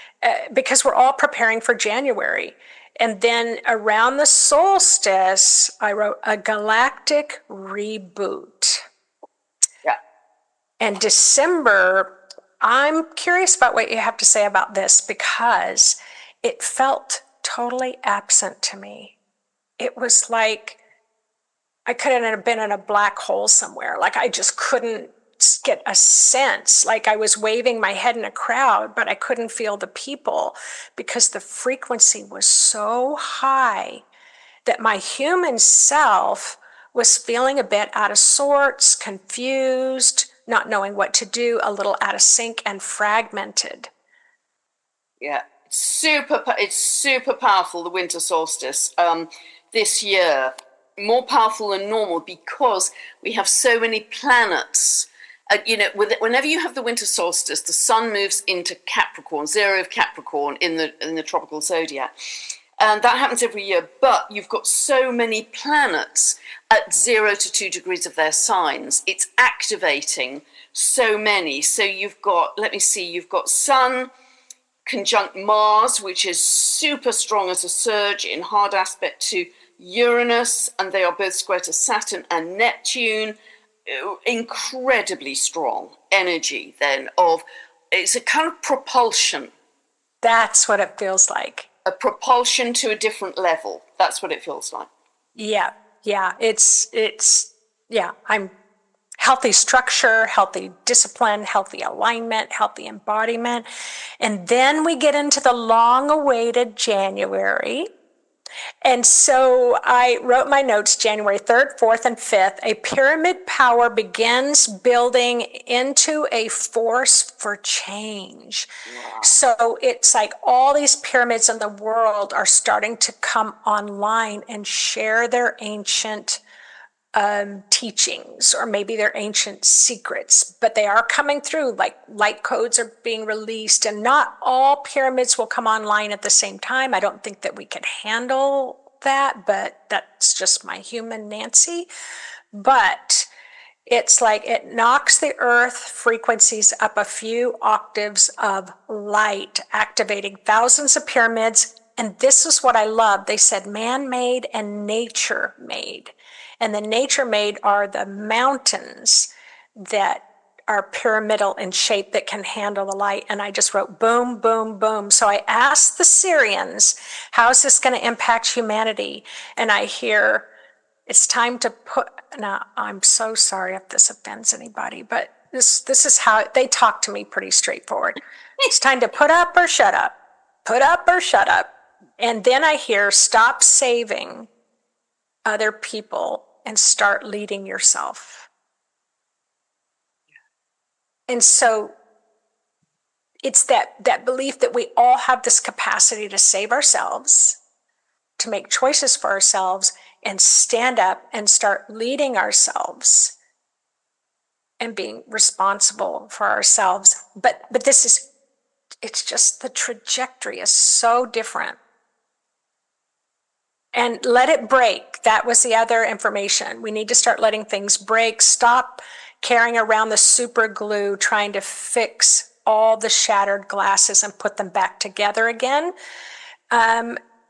[SPEAKER 1] because we're all preparing for January. And then around the solstice, I wrote a galactic reboot.
[SPEAKER 2] Yeah.
[SPEAKER 1] And December, I'm curious about what you have to say about this, because it felt totally absent to me. It was like I couldn't have been in a black hole somewhere. Like I just couldn't get a sense. Like I was waving my head in a crowd, but I couldn't feel the people because the frequency was so high that my human self was feeling a bit out of sorts, confused, not knowing what to do, a little out of sync and fragmented.
[SPEAKER 2] Yeah. It's super powerful, the winter solstice this year, more powerful than normal because we have so many planets. Whenever you have the winter solstice, the sun moves into Capricorn, 0 of Capricorn in the tropical zodiac. And that happens every year, but you've got so many planets at 0 to 2 degrees of their signs. It's activating so many. So you've got, you've got Sun conjunct Mars, which is super strong as a surge in hard aspect to Uranus, and they are both square to Saturn and Neptune. Incredibly strong energy then it's a kind of propulsion.
[SPEAKER 1] That's what it feels like.
[SPEAKER 2] A propulsion to a different level. That's what it feels like.
[SPEAKER 1] Yeah. I'm healthy structure, healthy discipline, healthy alignment, healthy embodiment. And then we get into the long-awaited January. And so I wrote my notes January 3rd, 4th, and 5th. A pyramid power begins building into a force for change. Wow. So it's like all these pyramids in the world are starting to come online and share their ancient teachings, or maybe their ancient secrets, but they are coming through. Like light codes are being released, and not all pyramids will come online at the same time. I don't think that we could handle that, but that's just my human Nancy. But it's like it knocks the earth frequencies up a few octaves of light, activating thousands of pyramids. And this is what I love. They said man-made and nature-made. And the nature-made are the mountains that are pyramidal in shape that can handle the light. And I just wrote boom, boom, boom. So I asked the Syrians, how is this going to impact humanity? And I hear, it's time to put, now I'm so sorry if this offends anybody, but this is how they talk to me pretty straightforward. It's time to put up or shut up, put up or shut up. And then I hear, stop saving other people and start leading yourself. And so it's that belief that we all have this capacity to save ourselves, to make choices for ourselves, and stand up and start leading ourselves and being responsible for ourselves. But it's just the trajectory is so different. And let it break. That was the other information. We need to start letting things break. Stop carrying around the super glue, trying to fix all the shattered glasses and put them back together again.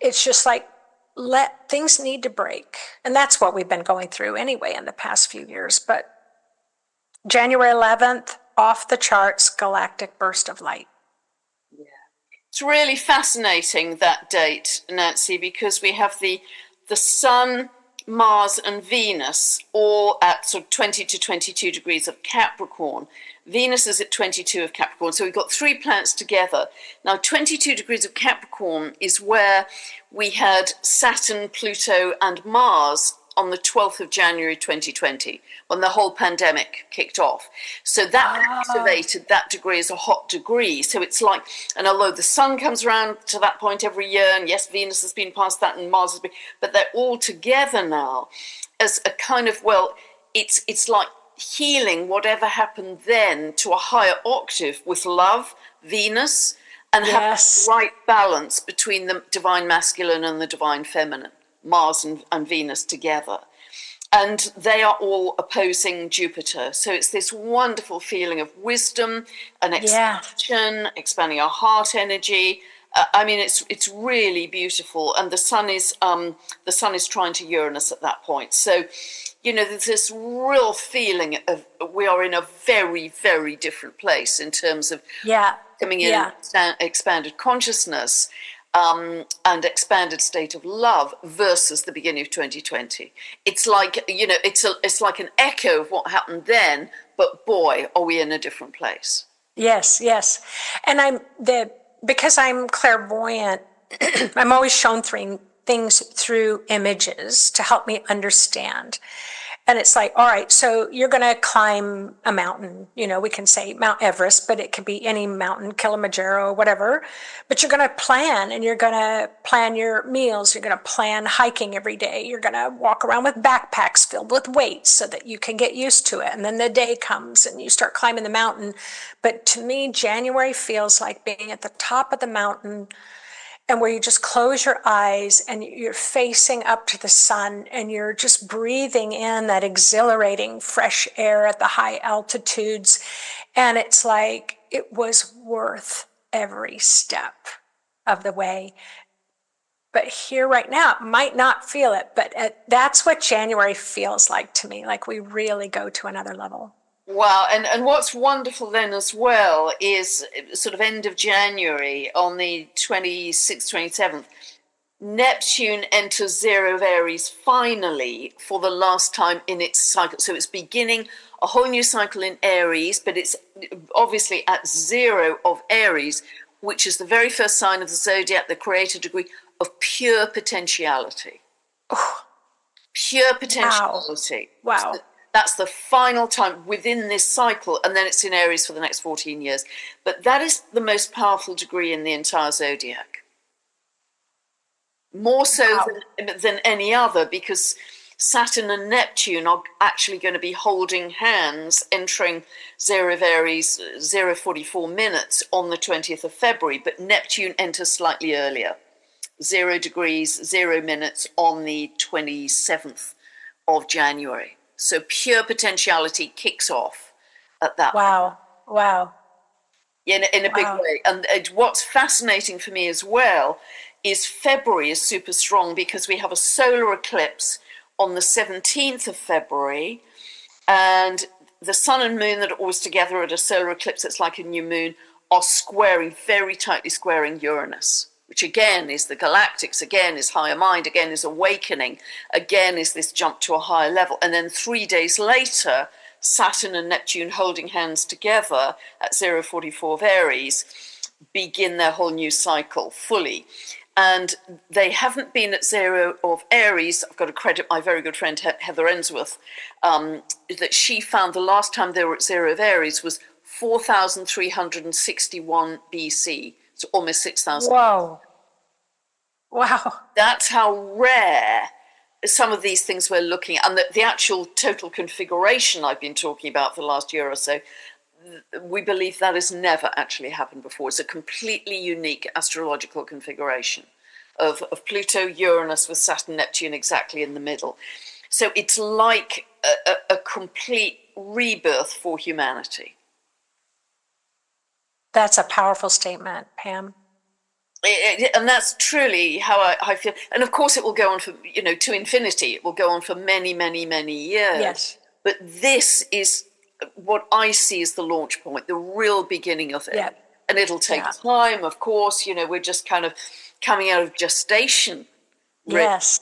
[SPEAKER 1] It's just like, things need to break. And that's what we've been going through anyway in the past few years. But January 11th, off the charts, galactic burst of light.
[SPEAKER 2] It's really fascinating, that date, Nancy, because we have the Sun, Mars and Venus all at sort of 20 to 22 degrees of Capricorn. Venus is at 22 of Capricorn. So we've got 3 planets together. Now, 22 degrees of Capricorn is where we had Saturn, Pluto and Mars on the 12th of January 2020, when the whole pandemic kicked off. So that activated that degree as a hot degree. So it's like, and although the sun comes around to that point every year, and yes, Venus has been past that and Mars has been, but they're all together now as a kind of, well, it's like healing whatever happened then to a higher octave with love, Venus, and have the right balance between the divine masculine and the divine feminine, Mars and Venus together. And they are all opposing Jupiter. So it's this wonderful feeling of wisdom and expansion, expanding our heart energy. I mean, it's really beautiful. And the sun is trying to Uranus at that point. So, you know, there's this real feeling of we are in a very, very different place in terms of coming in expanded consciousness and expanded state of love versus the beginning of 2020. It's like, you know, it's like an echo of what happened then, but boy, are we in a different place.
[SPEAKER 1] Yes. And because I'm clairvoyant, I'm always shown things through images to help me understand. And it's like, all right, so you're going to climb a mountain. You know, we can say Mount Everest, but it could be any mountain, Kilimanjaro, whatever. But you're going to plan, and you're going to plan your meals. You're going to plan hiking every day. You're going to walk around with backpacks filled with weights so that you can get used to it. And then the day comes and you start climbing the mountain. But to me, January feels like being at the top of the mountain, and where you just close your eyes and you're facing up to the sun and you're just breathing in that exhilarating fresh air at the high altitudes. And it's like it was worth every step of the way. But here right now, it might not feel it, but that's what January feels like to me, like we really go to another level.
[SPEAKER 2] Wow, and what's wonderful then as well is sort of end of January on the 26th, 27th, Neptune enters zero of Aries finally for the last time in its cycle. So it's beginning a whole new cycle in Aries, but it's obviously at zero of Aries, which is the very first sign of the zodiac, the creator degree of pure potentiality.
[SPEAKER 1] Oh.
[SPEAKER 2] Pure potentiality.
[SPEAKER 1] Wow.
[SPEAKER 2] So that's the final time within this cycle, and then it's in Aries for the next 14 years. But that is the most powerful degree in the entire zodiac. More so than any other, because Saturn and Neptune are actually going to be holding hands, entering zero of Aries, 0:44 minutes on the 20th of February. But Neptune enters slightly earlier, 0 degrees, 0 minutes on the 27th of January. So pure potentiality kicks off at that point.
[SPEAKER 1] Wow.
[SPEAKER 2] In a big way. And what's fascinating for me as well is February is super strong because we have a solar eclipse on the 17th of February, and the sun and moon that are always together at a solar eclipse, it's like a new moon, are very tightly squaring Uranus, which again is the galactics, again is higher mind, again is awakening, again is this jump to a higher level. And then 3 days later, Saturn and Neptune holding hands together at 0:44 of Aries begin their whole new cycle fully. And they haven't been at 0 of Aries. I've got to credit my very good friend Heather Ensworth, that she found the last time they were at 0 of Aries was 4,361 BC. So almost 6,000.
[SPEAKER 1] Wow.
[SPEAKER 2] That's how rare some of these things we're looking at. And the actual total configuration I've been talking about for the last year or so, we believe that has never actually happened before. It's a completely unique astrological configuration of Pluto, Uranus with Saturn, Neptune exactly in the middle. So it's like a complete rebirth for humanity.
[SPEAKER 1] That's a powerful statement, Pam.
[SPEAKER 2] And that's truly how I feel. And of course it will go on for, to infinity. It will go on for many, many, many years.
[SPEAKER 1] Yes.
[SPEAKER 2] But this is what I see as the launch point, the real beginning of it.
[SPEAKER 1] Yep.
[SPEAKER 2] And it'll take time, of course. We're just kind of coming out of gestation.
[SPEAKER 1] Yes.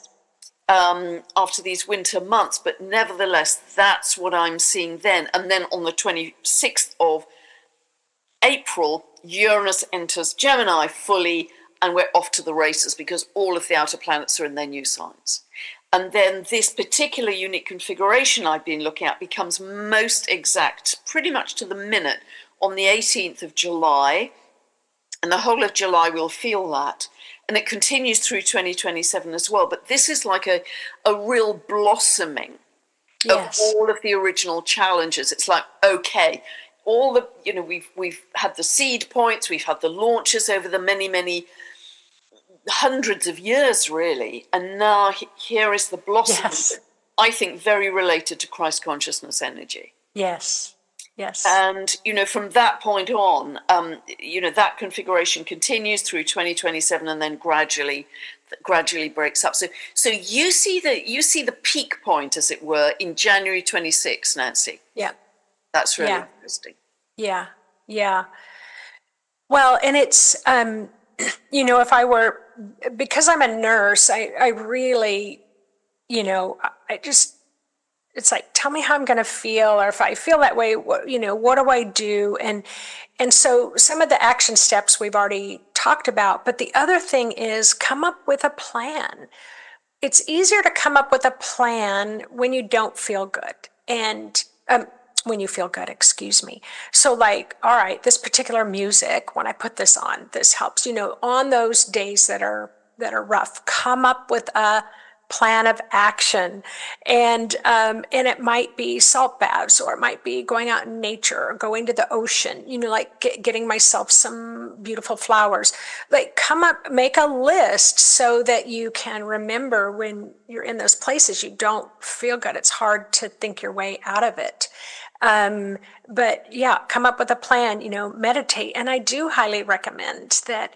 [SPEAKER 2] After these winter months. But nevertheless, that's what I'm seeing then. And then on the 26th of April, Uranus enters Gemini fully, and we're off to the races because all of the outer planets are in their new signs. And then this particular unique configuration I've been looking at becomes most exact, pretty much to the minute, on the 18th of July. And the whole of July will feel that. And it continues through 2027 as well. But this is like a real blossoming of all of the original challenges. It's like, okay, all the, we've had the seed points, we've had the launches over the many hundreds of years, really. And now here is the blossom, I think very related to Christ consciousness energy.
[SPEAKER 1] Yes.
[SPEAKER 2] And, from that point on, that configuration continues through 2027 and then gradually breaks up. So you see the peak point, as it were, in January 26, Nancy.
[SPEAKER 1] Yeah.
[SPEAKER 2] That's really interesting.
[SPEAKER 1] Yeah. Well, and it's, if I were, because I'm a nurse, I really, I just, it's like, tell me how I'm going to feel, or if I feel that way, what do I do? And so some of the action steps we've already talked about, but the other thing is come up with a plan. It's easier to come up with a plan when you don't feel good. And when you feel good, excuse me. So like, all right, this particular music, when I put this on, this helps, on those days that are rough, come up with a plan of action. And it might be salt baths, or it might be going out in nature, or going to the ocean, like getting myself some beautiful flowers. Like come up, make a list so that you can remember when you're in those places you don't feel good. It's hard to think your way out of it. But yeah, come up with a plan, meditate. And I do highly recommend that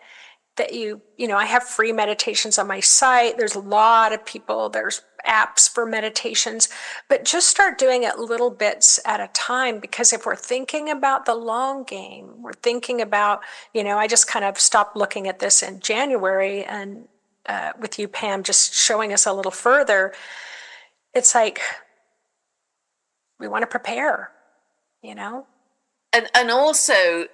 [SPEAKER 1] I have free meditations on my site. There's a lot of people, there's apps for meditations, but just start doing it little bits at a time, because if we're thinking about the long game, we're thinking about, I just kind of stopped looking at this in January, and with you, Pam, just showing us a little further, it's like, we want to prepare,
[SPEAKER 2] And also,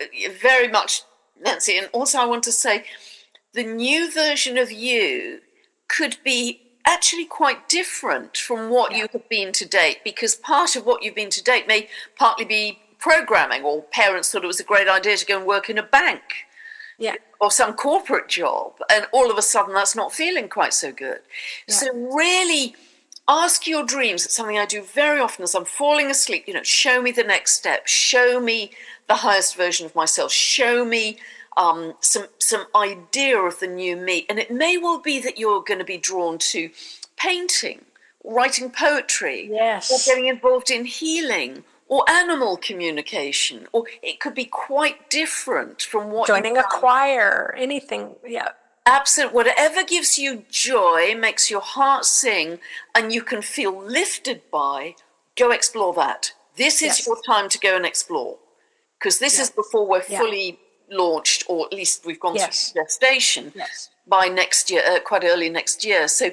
[SPEAKER 2] very much, Nancy, and also I want to say, the new version of you could be actually quite different from what you have been to date, because part of what you've been to date may partly be programming, or parents thought it was a great idea to go and work in a bank or some corporate job, and all of a sudden that's not feeling quite so good. So really ask your dreams. It's something I do very often as I'm falling asleep. Show me the next step, show me the highest version of myself, show me some idea of the new me. And it may well be that you're going to be drawn to painting, writing poetry, or getting involved in healing, or animal communication, or it could be quite different from what
[SPEAKER 1] joining a choir, anything.
[SPEAKER 2] Absolutely. Whatever gives you joy, makes your heart sing, and you can feel lifted by, go explore that. This is your time to go and explore, because this is before we're fully launched, or at least we've gone through gestation by next year, quite early next year. So,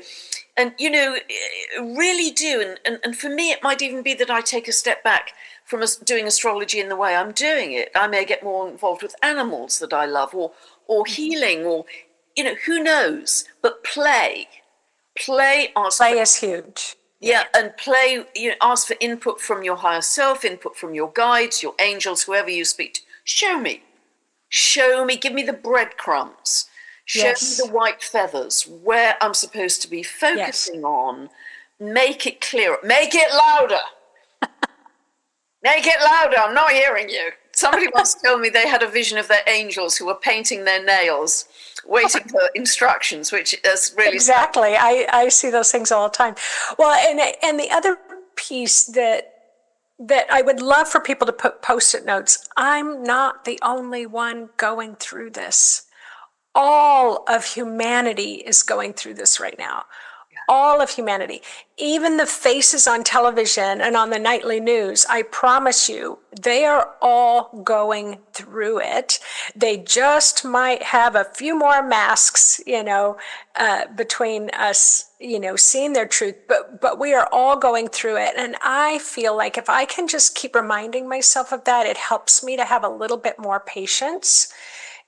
[SPEAKER 2] and really do. And for me, it might even be that I take a step back from doing astrology in the way I'm doing it. I may get more involved with animals that I love, or healing, or who knows? But play is huge. And play. Ask for input from your higher self, input from your guides, your angels, whoever you speak to. Show me, give me the breadcrumbs, show me the white feathers, where I'm supposed to be focusing on, make it clearer, make it louder, make it louder, I'm not hearing you. Somebody once told me they had a vision of their angels who were painting their nails, waiting for instructions, which is really...
[SPEAKER 1] Exactly, I see those things all the time. Well, and the other piece that I would love for people to put Post-it notes. I'm not the only one going through this. All of humanity is going through this right now. All of humanity. Even the faces on television and on the nightly news, I promise you, they are all going through it. They just might have a few more masks, between us, seeing their truth, but we are all going through it. And I feel like if I can just keep reminding myself of that, it helps me to have a little bit more patience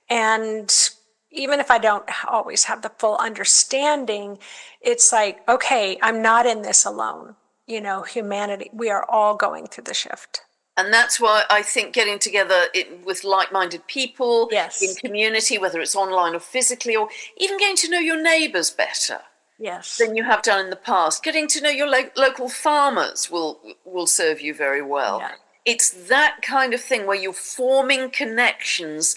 [SPEAKER 1] and even if I don't always have the full understanding, it's like, okay, I'm not in this alone. Humanity, we are all going through the shift.
[SPEAKER 2] And that's why I think getting together with like-minded people in
[SPEAKER 1] Yes.
[SPEAKER 2] community, whether it's online or physically, or even getting to know your neighbours better
[SPEAKER 1] Yes.
[SPEAKER 2] than you have done in the past. Getting to know your local farmers will serve you very well.
[SPEAKER 1] Yeah.
[SPEAKER 2] It's that kind of thing where you're forming connections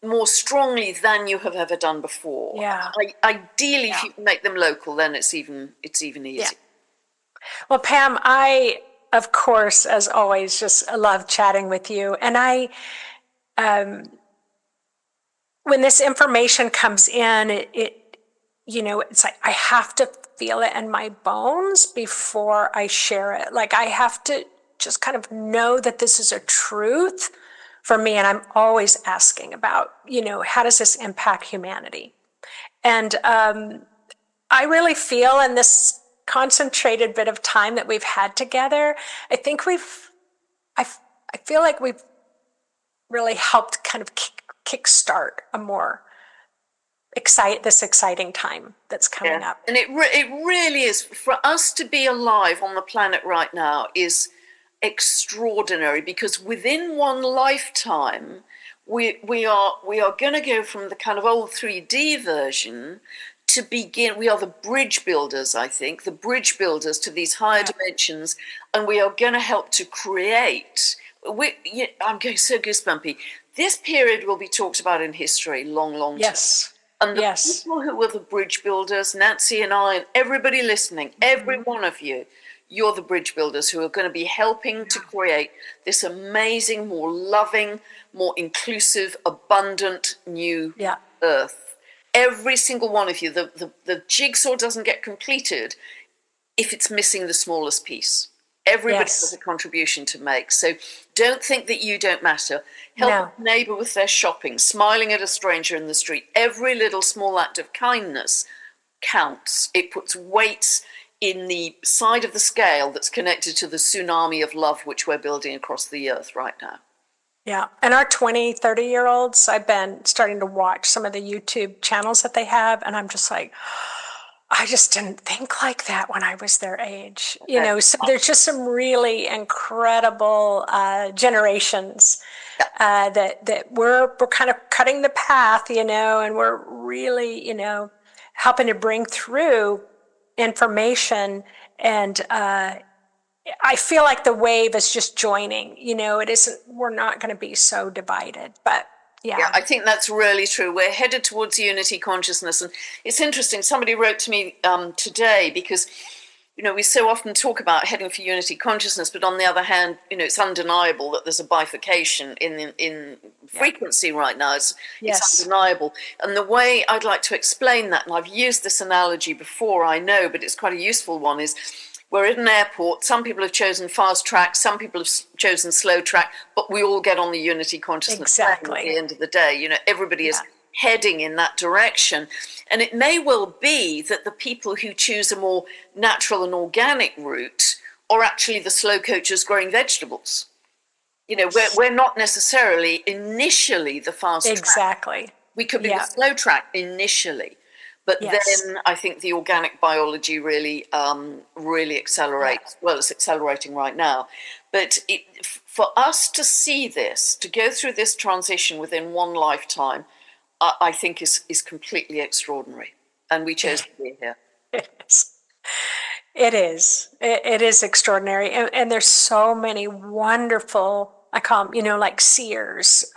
[SPEAKER 2] more strongly than you have ever done before.
[SPEAKER 1] Yeah.
[SPEAKER 2] Ideally, if you can make them local, then it's even easier.
[SPEAKER 1] Yeah. Well, Pam, I, of course, as always, just love chatting with you. And when this information comes in, it's like I have to feel it in my bones before I share it. Like I have to just kind of know that this is a truth for me. And I'm always asking about, how does this impact humanity? And I really feel in this concentrated bit of time that we've had together, I think I feel like we've really helped kind of kickstart a more this exciting time that's coming up.
[SPEAKER 2] And it really is, for us to be alive on the planet right now is extraordinary, because within one lifetime we are going to go from the kind of old 3D version to begin. We are the bridge builders, I think, the bridge builders to these higher dimensions, and we are going to help to create. I'm going so goosebumpy. This period will be talked about in history long term.
[SPEAKER 1] Yes.
[SPEAKER 2] And the people who were the bridge builders, Nancy and I, and everybody listening, every one of you, you're the bridge builders who are going to be helping to create this amazing, more loving, more inclusive, abundant new Earth. Every single one of you, the jigsaw doesn't get completed if it's missing the smallest piece. Everybody has a contribution to make. So don't think that you don't matter. Help a neighbour with their shopping, smiling at a stranger in the street. Every little small act of kindness counts. It puts weights in the side of the scale that's connected to the tsunami of love which we're building across the earth right now.
[SPEAKER 1] Yeah. And our 20, 30-year-olds, I've been starting to watch some of the YouTube channels that they have, and I'm just like, I just didn't think like that when I was their age. So there's just some really incredible generations that we're kind of cutting the path, and we're really, helping to bring through information. And I feel like the wave is just joining. It isn't. We're not going to be so divided, but. Yeah,
[SPEAKER 2] I think that's really true. We're headed towards unity consciousness. And it's interesting, somebody wrote to me today, because, we so often talk about heading for unity consciousness, but on the other hand, it's undeniable that there's a bifurcation in frequency right now. It's undeniable. And the way I'd like to explain that, and I've used this analogy before, I know, but it's quite a useful one, is we're at an airport. Some people have chosen fast track, some people have chosen slow track, but we all get on the unity consciousness at the end of the day. Everybody is heading in that direction. And it may well be that the people who choose a more natural and organic route are actually the slow coaches growing vegetables. We're not necessarily initially the fast track.
[SPEAKER 1] Exactly.
[SPEAKER 2] We could be the slow track initially. But then I think the organic biology really accelerates. Well, it's accelerating right now. But for us to see this, to go through this transition within one lifetime, I think is completely extraordinary. And we chose to be here.
[SPEAKER 1] It is. It is extraordinary. And there's so many wonderful, I call them, like seers,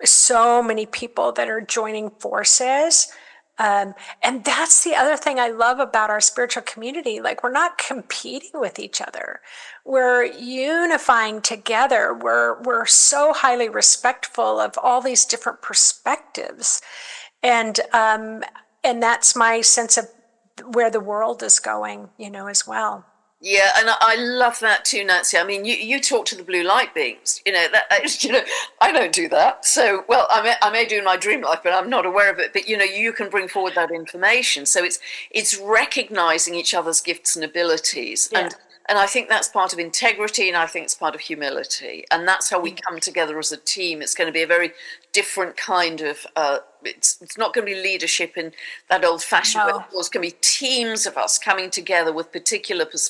[SPEAKER 1] so many people that are joining forces. And that's the other thing I love about our spiritual community. Like, we're not competing with each other. We're unifying together. We're so highly respectful of all these different perspectives. And that's my sense of where the world is going, as well.
[SPEAKER 2] Yeah, and I love that too, Nancy. I mean, you talk to the blue light beings. I don't do that. So, well, I may do in my dream life, but I'm not aware of it. But you can bring forward that information. So it's recognizing each other's gifts and abilities, And I think that's part of integrity, and I think it's part of humility. And that's how we come together as a team. It's going to be a very different kind of, it's not going to be leadership in that old fashioned way. It's going to be teams of us coming together with particular perspectives